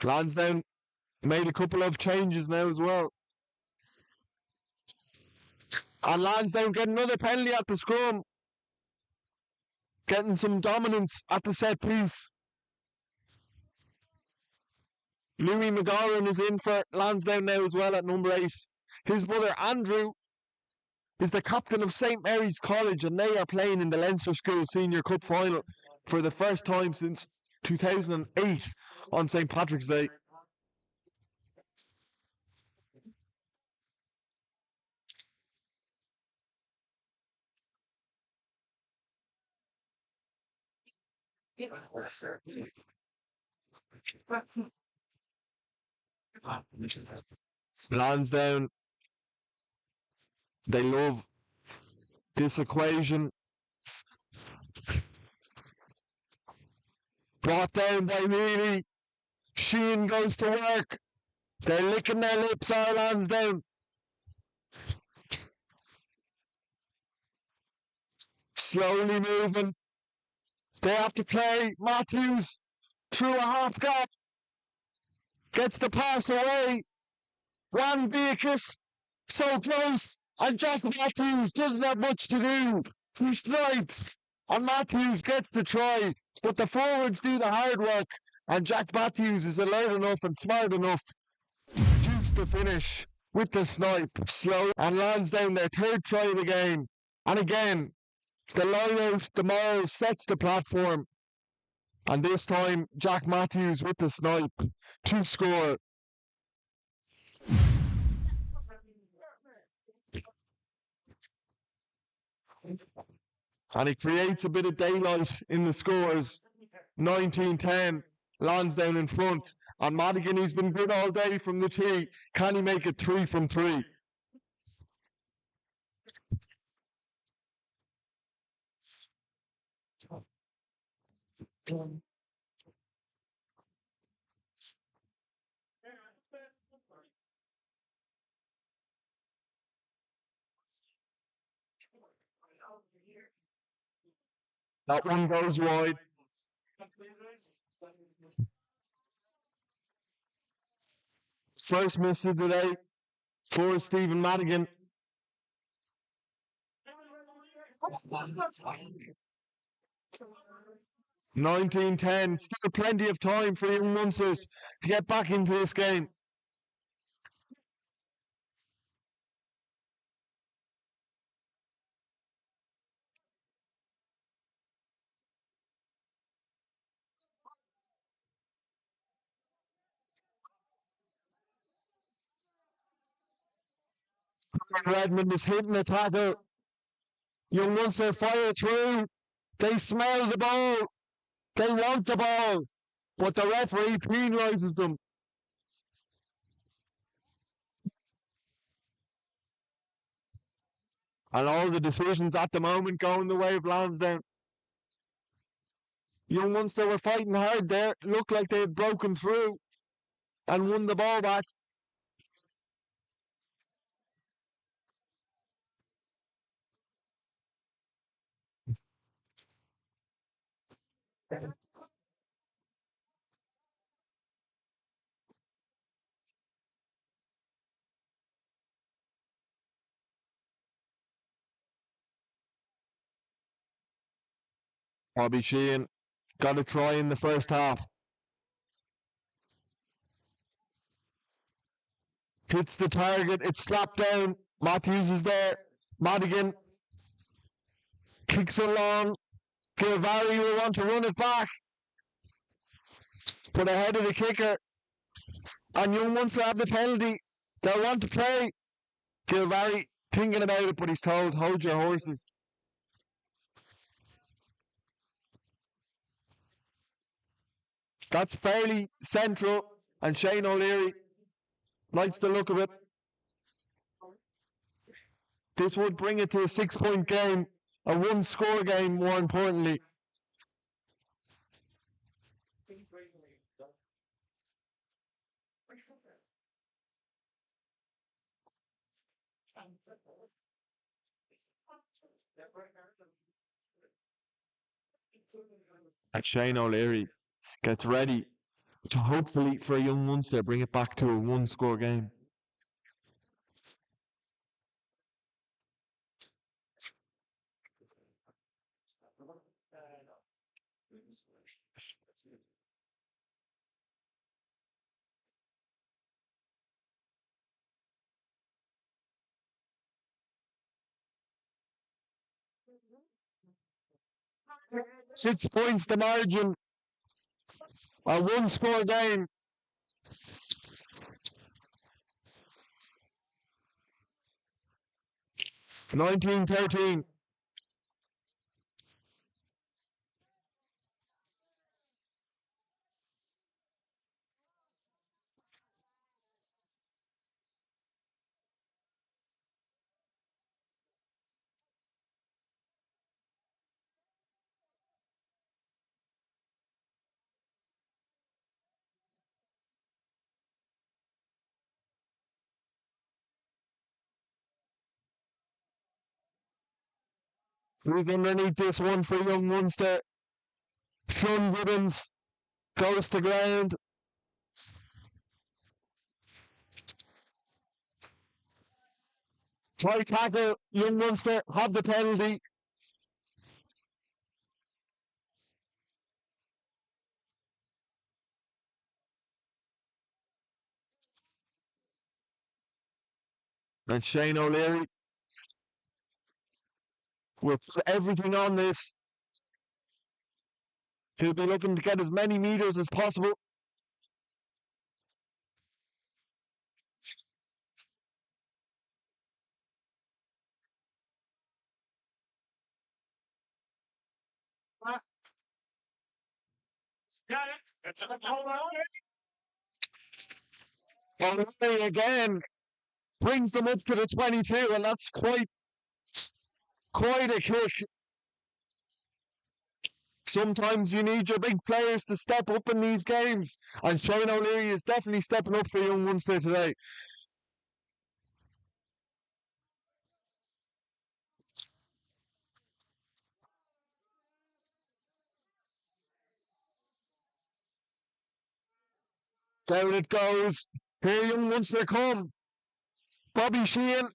S1: Lansdowne made a couple of changes now as well. And Lansdowne get another penalty at the scrum. Getting some dominance at the set piece. Louis McGowan is in for Lansdowne now as well at number 8. His brother Andrew is the captain of St Mary's College, and they are playing in the Leinster School Senior Cup final for the first time since 2008 on St Patrick's Day. Lansdowne, they love this equation. Brought down by Reilly. Sheehan goes to work. They're licking their lips, our Lansdowne. Slowly moving. They have to play. Matthews through a half gap. Gets the pass away. Juan Beatrice so close. And Jack Matthews doesn't have much to do. He snipes. And Matthews gets the try. But the forwards do the hard work. And Jack Matthews is alert enough and smart enough to juice the finish with the snipe. Slow. And Lansdowne their third try of the game. And again, the line-out tomorrow sets the platform. And this time, Jack Matthews with the snipe to score. And it creates a bit of daylight in the scores. 19-10, Lansdowne in front. And Madigan, he's been good all day from the tee. Can he make it 3 from 3? That one goes wide. First miss of the day for Stephen Madigan. $19-10. Still plenty of time for young Munsters to get back into this game. Redmond is hitting the tackle. Young Munster fire through. They smell the ball. They want the ball. But the referee penalises them. And all the decisions at the moment going the way of Lansdowne. Young Munster were fighting hard there. It looked like they had broken through and won the ball back. Bobby Sheehan got a try in the first half. Hits the target. It's slapped down. Matthews is there. Madigan kicks it long. Gilvary will want to run it back. But ahead of the kicker. And young Munster have the penalty. They'll want to play. Gilvary thinking about it, but he's told, hold your horses. That's fairly central. And Shane O'Leary likes the look of it. This would bring it to a 6-point game, a 1-score game, more importantly. And Shane O'Leary gets ready to hopefully, for a young Munster, bring it back to a 1-score game. Six points the margin. A 1-score game. 19-13. Who's underneath this one for young Munster? Sean Gibbons goes to ground. Try tackle, young Munster have the penalty. And Shane O'Leary will put everything on this. He'll be looking to get as many meters as possible. O'Leary again brings them up to the 22, and that's quite a kick. Sometimes you need your big players to step up in these games, and Shane O'Leary is definitely stepping up for young Munster today. Down it goes. Here young Munster come. Bobby Sheehan.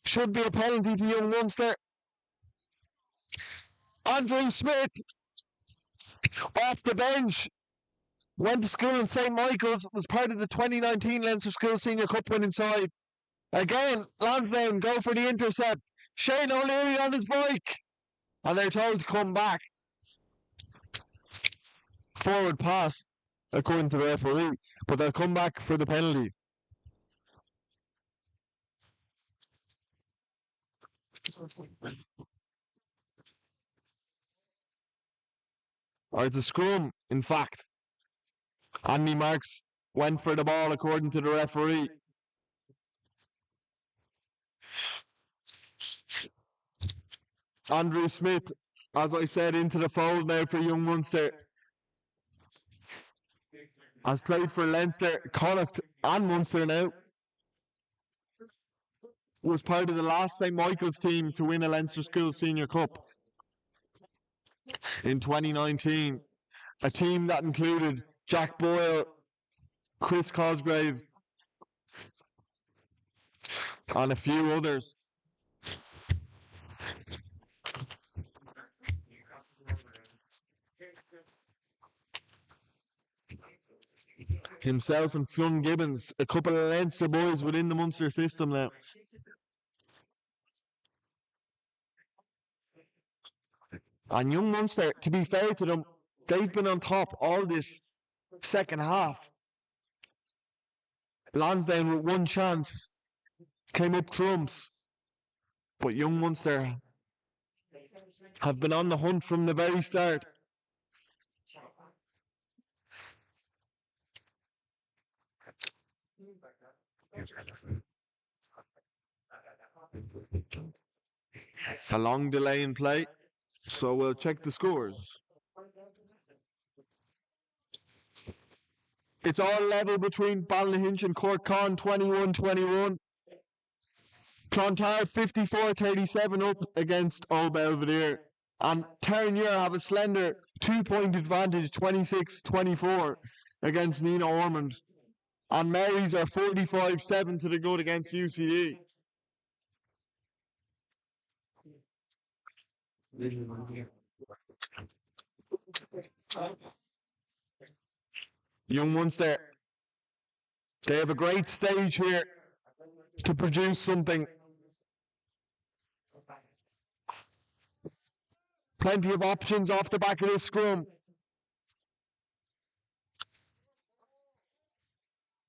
S1: Should be a penalty to young Munster. Andrew Smith off the bench. Went to school in St. Michael's. Was part of the 2019 Leinster School Senior Cup winning side. Again, Lansdowne go for the intercept. Shane O'Leary on his bike. And they're told to come back. Forward pass, according to the referee. But they'll come back for the penalty. Or it's a scrum, in fact. Andy Marks went for the ball, according to the referee. Andrew Smith, as I said, into the fold now for young Munster. Has played for Leinster, Connacht and Munster now. Was part of the last St. Michael's team to win a Leinster School Senior Cup in 2019. A team that included Jack Boyle, Chris Cosgrave, and a few others. Himself and Sean Gibbons, a couple of Leinster boys within the Munster system now. And young Munster, to be fair to them, they've been on top all this second half. Lansdowne with one chance came up trumps. But young Munster have been on the hunt from the very start. A long delay in play. So we'll check the scores. It's all level between Ballynahinch and Corkcon, 21-21. Clontarf 54-37 up against Old Belvedere. And Terranure have a slender 2-point advantage, 26-24 against Nina Ormond. And Marys are 45-7 to the good against UCD. Young Munster, they have a great stage here to produce something. Plenty of options off the back of this scrum.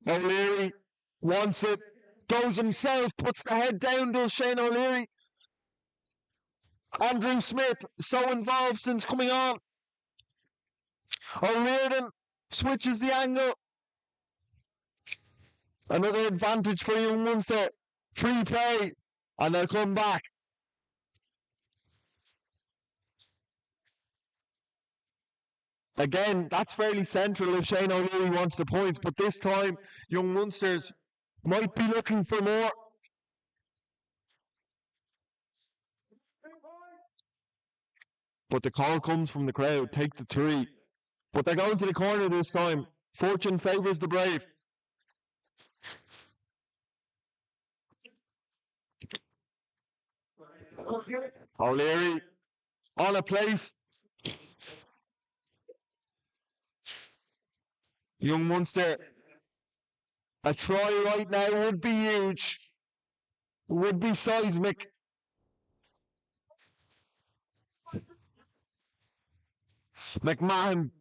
S1: O'Leary wants it, goes himself, puts the head down, does Shane O'Leary. Andrew Smith, so involved since coming on. O'Riordan switches the angle. Another advantage for Young Munster. Free play, and they'll come back. Again, that's fairly central if Shane O'Leary wants the points, but this time, Young Munsters might be looking for more. But the call comes from the crowd, take the 3. But they're going to the corner this time. Fortune favours the brave. O'Leary on a plate. Young Munster, a try right now would be huge. Would be seismic. McMahon.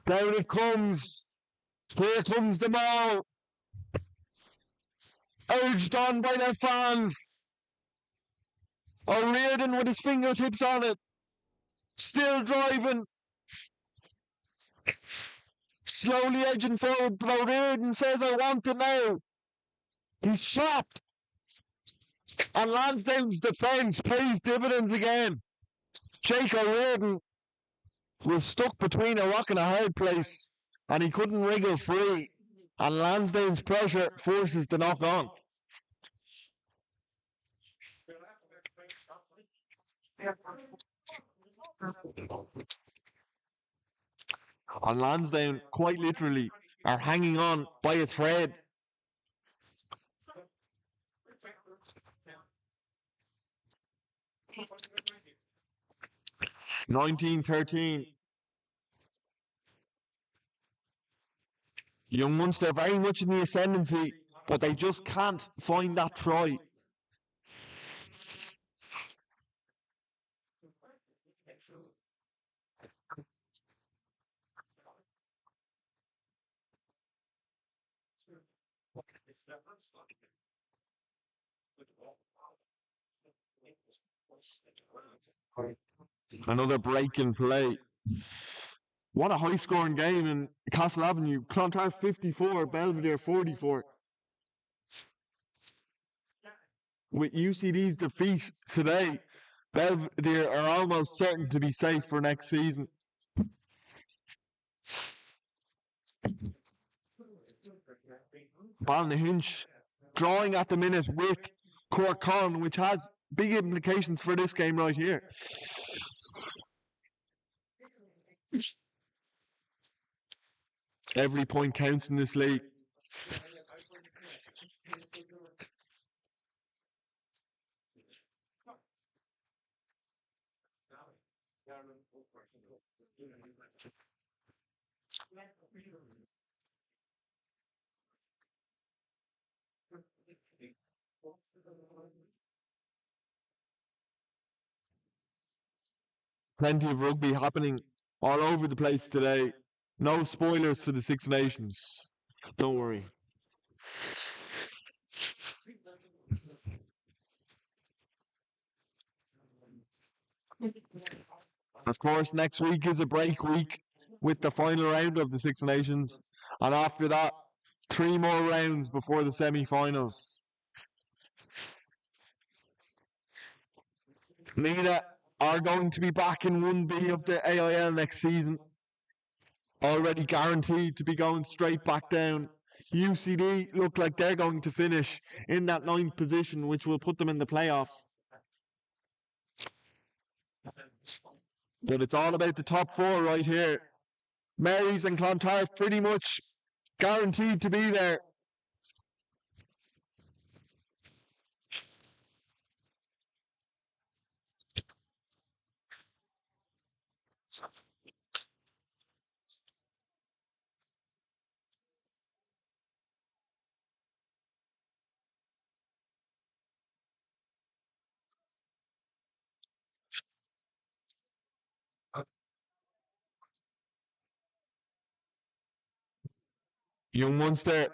S1: Down it comes. Here comes the ball. Urged on by their fans. O'Riordan with his fingertips on it. Still driving. Slowly edging forward, but O'Riordan says, I want it now. He's shocked. And Lansdowne's defence pays dividends again. Jake O'Riordan was stuck between a rock and a hard place, and he couldn't wriggle free. And Lansdowne's pressure forces the knock on. And Lansdowne, quite literally, are hanging on by a thread. (19-13). Young Munster very much in the ascendancy, but they just can't find that try. Another break in play. What a high-scoring game in Castle Avenue. Clontarf 54, Belvedere 44. With UCD's defeat today, Belvedere are almost certain to be safe for next season. Ballynahinch drawing at the minute with Corkcon, which has big implications for this game right here. Every point counts in this league. Plenty of rugby happening all over the place today. No spoilers for the Six Nations. Don't worry. Of course, next week is a break week with the final round of the Six Nations. And after that, 3 more rounds before the semi-finals. Nina are going to be back in 1B of the AIL next season. Already guaranteed to be going straight back down. UCD look like they're going to finish in that 9th position, which will put them in the playoffs. But it's all about the top 4 right here. Marys and Clontarf pretty much guaranteed to be there. Young Munster.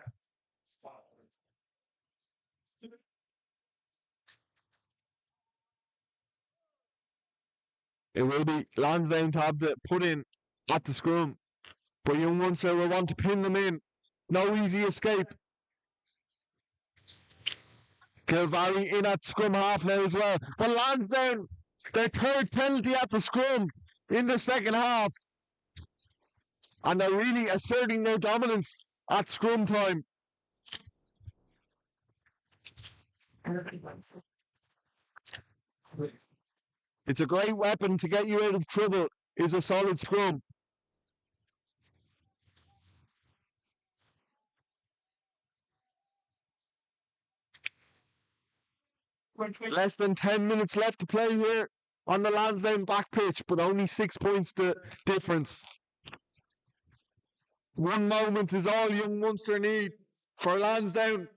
S1: It will be Lansdowne to have the put in at the scrum. But Young Munster will want to pin them in. No easy escape. Kilvary in at scrum half now as well. But Lansdowne, their 3rd penalty at the scrum in the second half. And they're really asserting their dominance at scrum time. It's a great weapon to get you out of trouble, is a solid scrum. Less than 10 minutes left to play here on the Lansdowne back pitch, but only 6 points the difference. One moment is all Young Munster need for Lansdowne.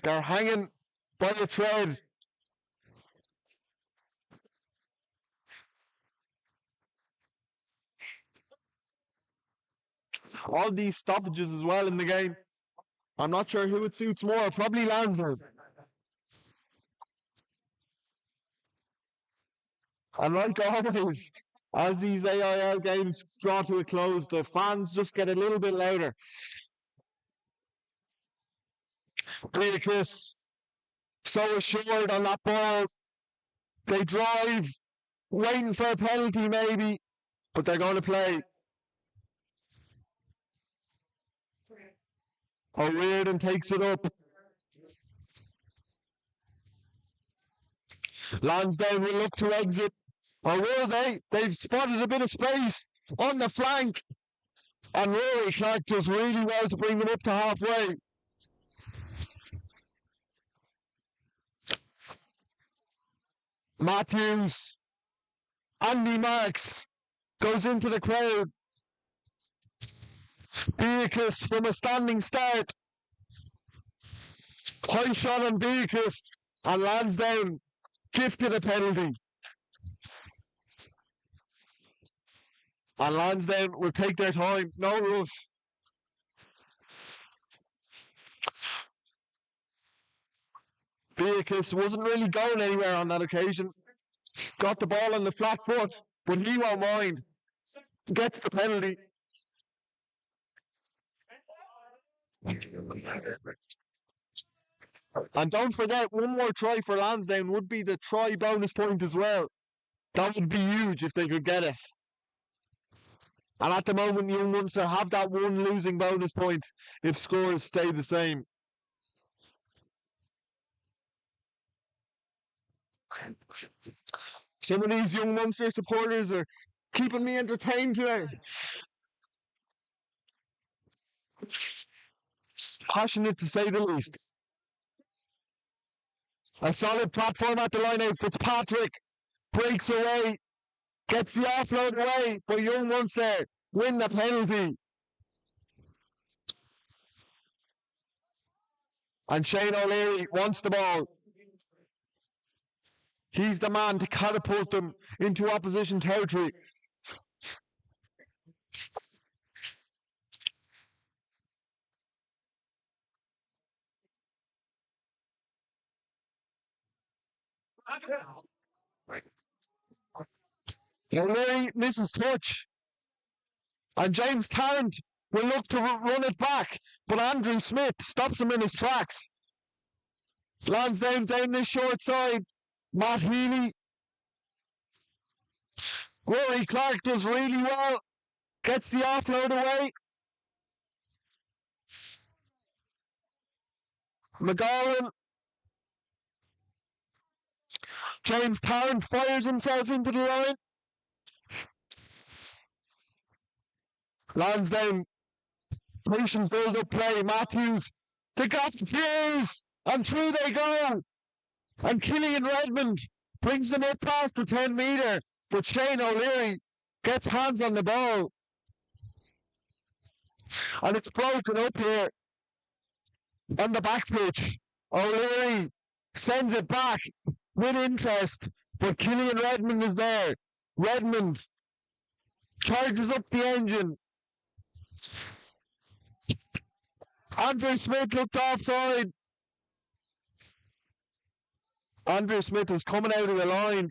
S1: They're hanging by a thread. All these stoppages as well in the game. I'm not sure who it suits more. Probably Lansdowne. And like always, as these AIL games draw to a close, the fans just get a little bit louder. Beatrice, so assured on that ball. They drive, waiting for a penalty maybe, but they're going to play. O'Riordan takes it up. Lansdowne will look to exit. Or will they? They've spotted a bit of space on the flank. And Rory Clark does really well to bring them up to halfway. Matthews. Andy Marks goes into the crowd. Beatrice from a standing start. High shot on Beatrice. And Lansdowne gifted a penalty. And Lansdowne will take their time. No rush. Beatrice wasn't really going anywhere on that occasion. Got the ball on the flat foot, but he won't mind. Gets the penalty. And don't forget, one more try for Lansdowne would be the try bonus point as well. That would be huge if they could get it. And at the moment, Young Munster have that one losing bonus point if scores stay the same. Some of these Young Munster supporters are keeping me entertained today. Passionate to say the least. A solid platform at the line out. Fitzpatrick breaks away, gets the offload away, but Young Munster win the penalty. And Shane O'Leary wants the ball. He's the man to catapult them into opposition territory. O'Leary misses touch. And James Tarrant will look to run it back, but Andrew Smith stops him in his tracks. Lansdowne down this short side. Matt Healy. Rory Clark does really well. Gets the offload away. McGowan. James Tarrant fires himself into the line. Lansdowne. Patient build-up play. Matthews. They got the fuse. And through they go. And Killian Redmond brings them up past the 10 metre. But Shane O'Leary gets hands on the ball. And it's broken up here on the back pitch. O'Leary sends it back with interest, but Killian Redmond is there. Redmond charges up the engine. Andrew Smith looked offside. Andrew Smith was coming out of the line.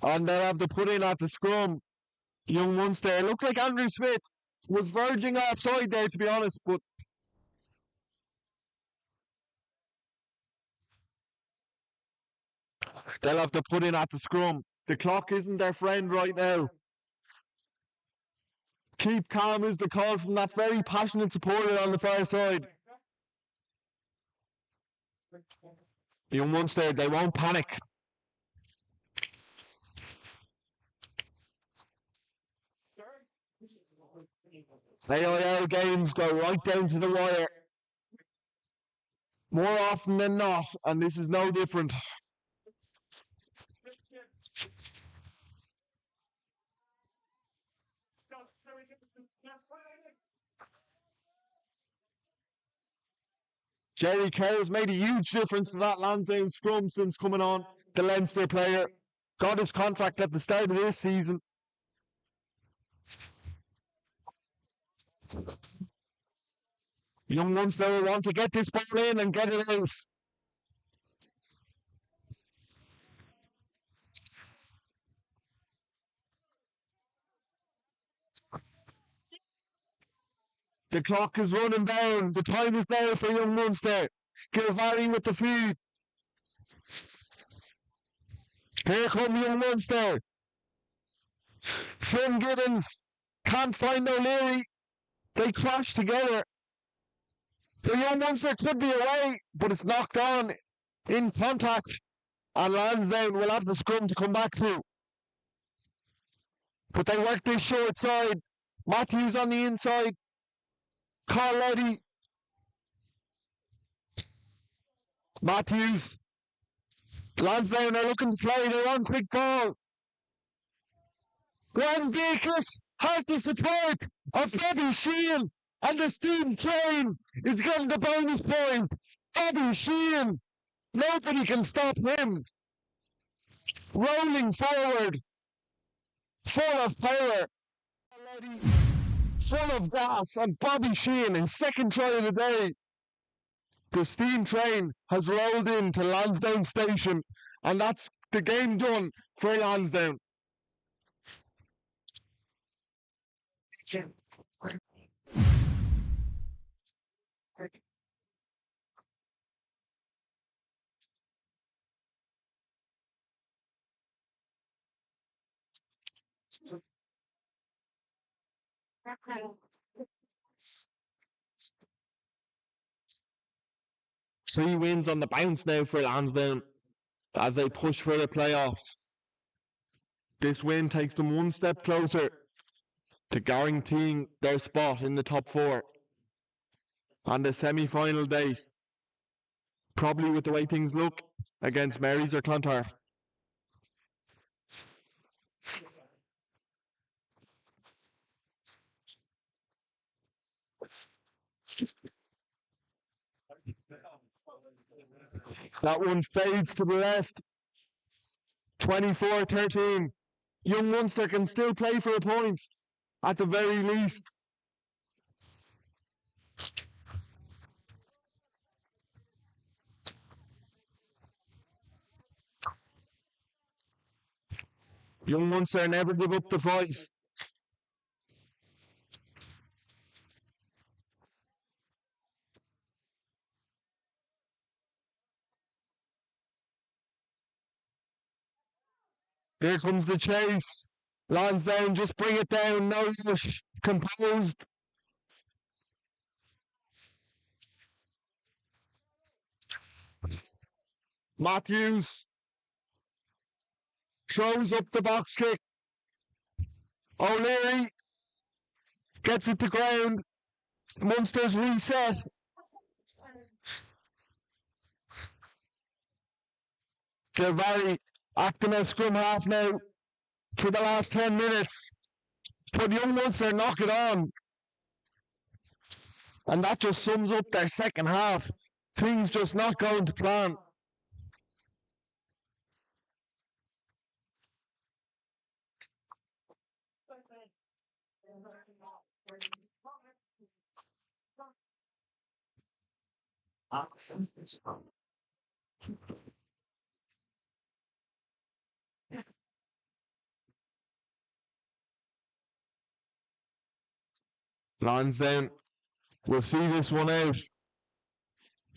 S1: And they'll have to put in at the scrum. Young Munster. It looked like Andrew Smith was verging offside there, to be honest, but they'll have to put in at the scrum. The clock isn't their friend right now. Keep calm is the call from that very passionate supporter on the far side. Young Munster, they won't panic. AIL games go right down to the wire. More often than not, and this is no different. Jerry Kerr's made a huge difference to that Lansdowne scrum since coming on. The Leinster player got his contract at the start of this season. Young Munster will want to get this ball in and get it out. The clock is running down. The time is now for Young Munster. Gilvary with the feed. Here come Young Munster. Finn Giddens can't find O'Leary. They crash together. The Young Munster could be away, but it's knocked on in contact. And Lansdowne will have the scrum to come back to. But they work this short side. Matthews on the inside. Carletti. Matthews. Lansdowne are looking to play. They're on quick ball. Glenn Beakus has the support of Bobby Sheehan, and the steam train is getting the bonus point. Bobby Sheehan. Nobody can stop him. Rolling forward. Full of power. Full of gas, and Bobby Sheehan, his second try of the day. The steam train has rolled into Lansdowne Station, and that's the game done for Lansdowne. Three wins on the bounce now for Lansdowne as they push for the playoffs. This win takes them one step closer to guaranteeing their spot in the top four on the semi-final date. Probably with the way things look against Marys or Clontarf. That one fades to the left. 24-13. Young Munster can still play for a point, at the very least. Young Munster never give up the fight. Here comes the chase. Lansdown, just bring it down. No rush. Composed. Matthews throws up the box kick. O'Leary gets it to ground. Munster's reset. Gilvary acting as scrum half now for the last 10 minutes. But young Munster knock it on. And that just sums up their second half. Things just not going to plan. Lansdowne will see this one out.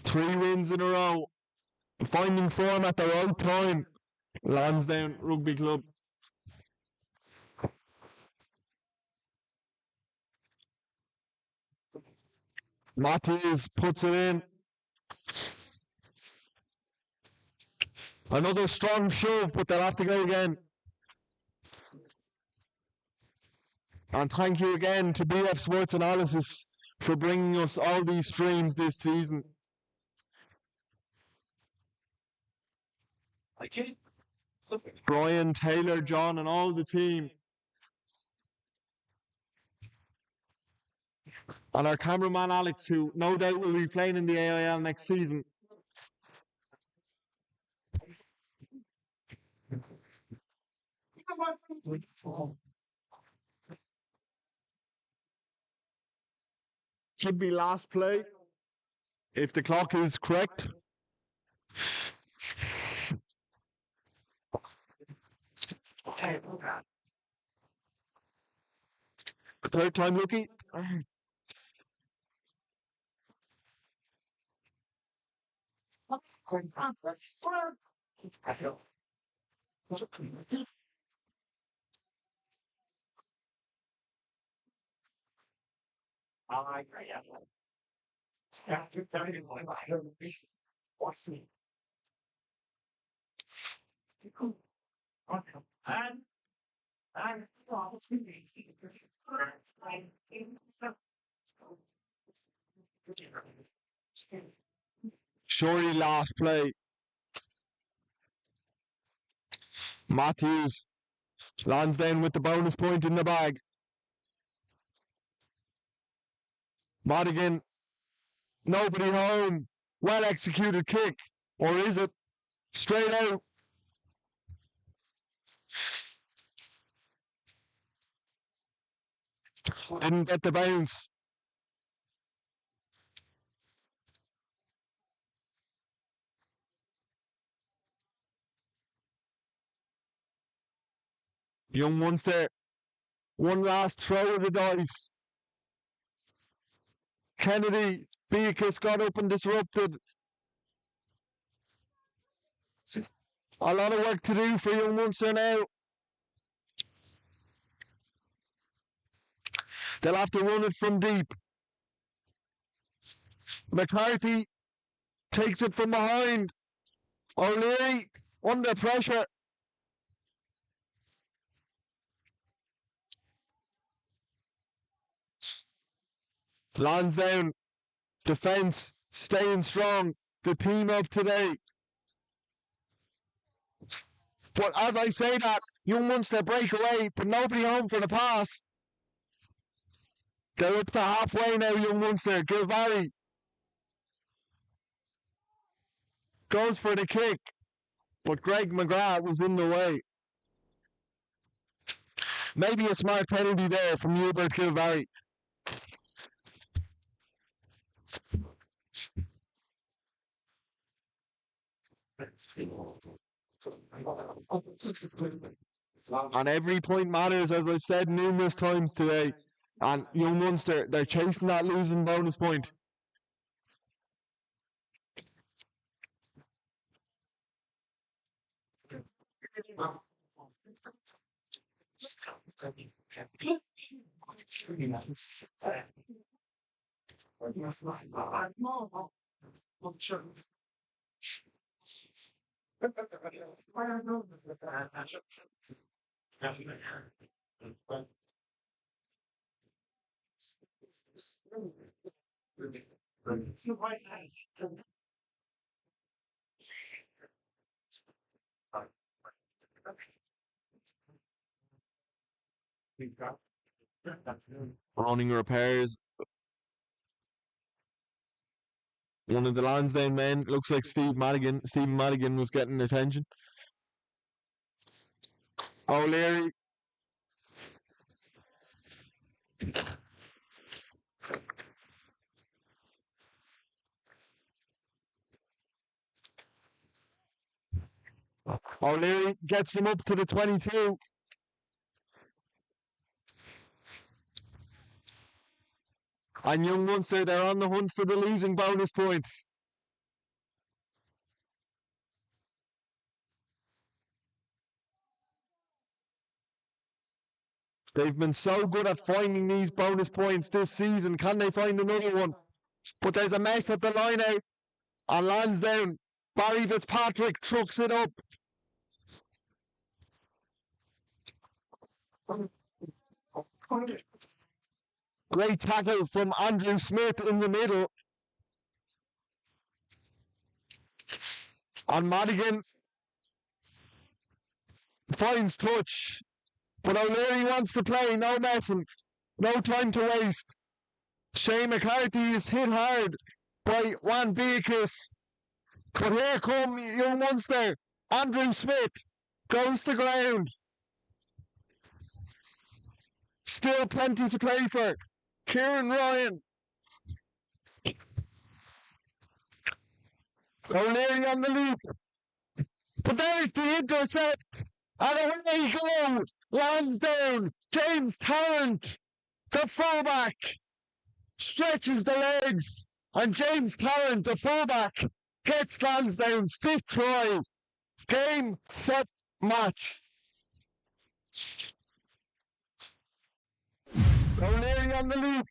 S1: 3 wins in a row. Finding form at the right time. Lansdowne Rugby Club. Matthews puts it in. Another strong shove, but they'll have to go again. And thank you again to BF Sports Analysis for bringing us all these streams this season. Brian, Taylor, John, and all the team. And our cameraman Alex, who no doubt will be playing in the AIL next season. Should be last play, if the clock is correct. Third time lucky. Surely last play. Matthews. Lansdowne with the bonus point in the bag. Madigan. Nobody home. Well executed kick. Or is it? Straight out. Didn't get the bounce. Young Munster. One last throw of the dice. Kennedy. Beakus got up and disrupted. A lot of work to do for young Munster now. They'll have to run it from deep. McCarthy takes it from behind. O'Leary under pressure. Lansdowne defence staying strong. The team of today. But as I say that, young Munster break away, but nobody home for the pass. They're up to halfway now, young Munster. Gilvary goes for the kick, but Greg McGrath was in the way. Maybe a smart penalty there from Hubert Gilvary. And every point matters, as I've said numerous times today. And young Munster, they're chasing that losing bonus point. Running repairs. One of the Lansdowne men looks like Stephen Madigan was getting attention. O'Leary. O'Leary gets him up to the 22. And young Munster, they're on the hunt for the losing bonus point. They've been so good at finding these bonus points this season. Can they find another one? But there's a mess at the line out. And Lansdowne, Barry Fitzpatrick trucks it up. Great tackle from Andrew Smith in the middle. And Madigan finds touch. But O'Leary wants to play, no messing. No time to waste. Shane McCarthy is hit hard by Juan Beatrice. But here come young Munster. Andrew Smith goes to ground. Still plenty to play for. Kieran Ryan. O'Leary on the loop. But there's the intercept. And away you go. Lansdown. James Tarrant, the fullback, stretches the legs. And James Tarrant, the fullback, gets Lansdown's 5th try. Game, set, match. O'Leary on the loop.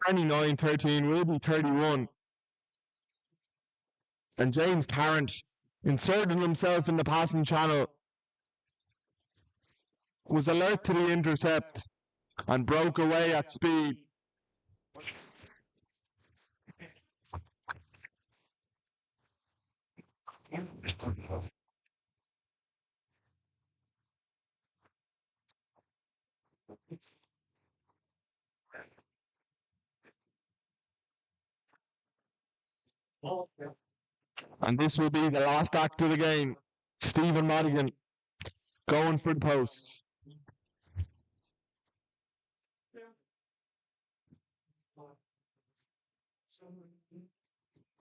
S1: (29-13) will be 31. And James Tarrant inserted himself in the passing channel, was alert to the intercept and broke away at speed. And this will be the last act of the game. Stephen Madigan going for the post.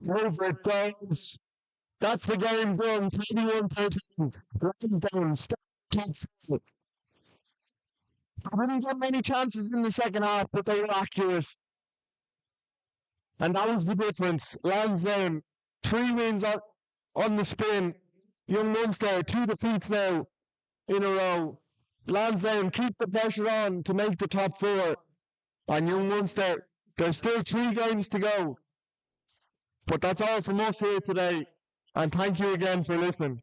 S1: Over it goes. That's the game done. 21-13. Lansdowne top 4. They didn't get many chances in the second half, but they were accurate. And that was the difference. Lansdowne, 3 wins on the spin. Young Munster, 2 defeats now in a row. Lansdowne keep the pressure on to make the top 4. And young Munster, there's still 3 games to go. But that's all from us here today. And thank you again for listening.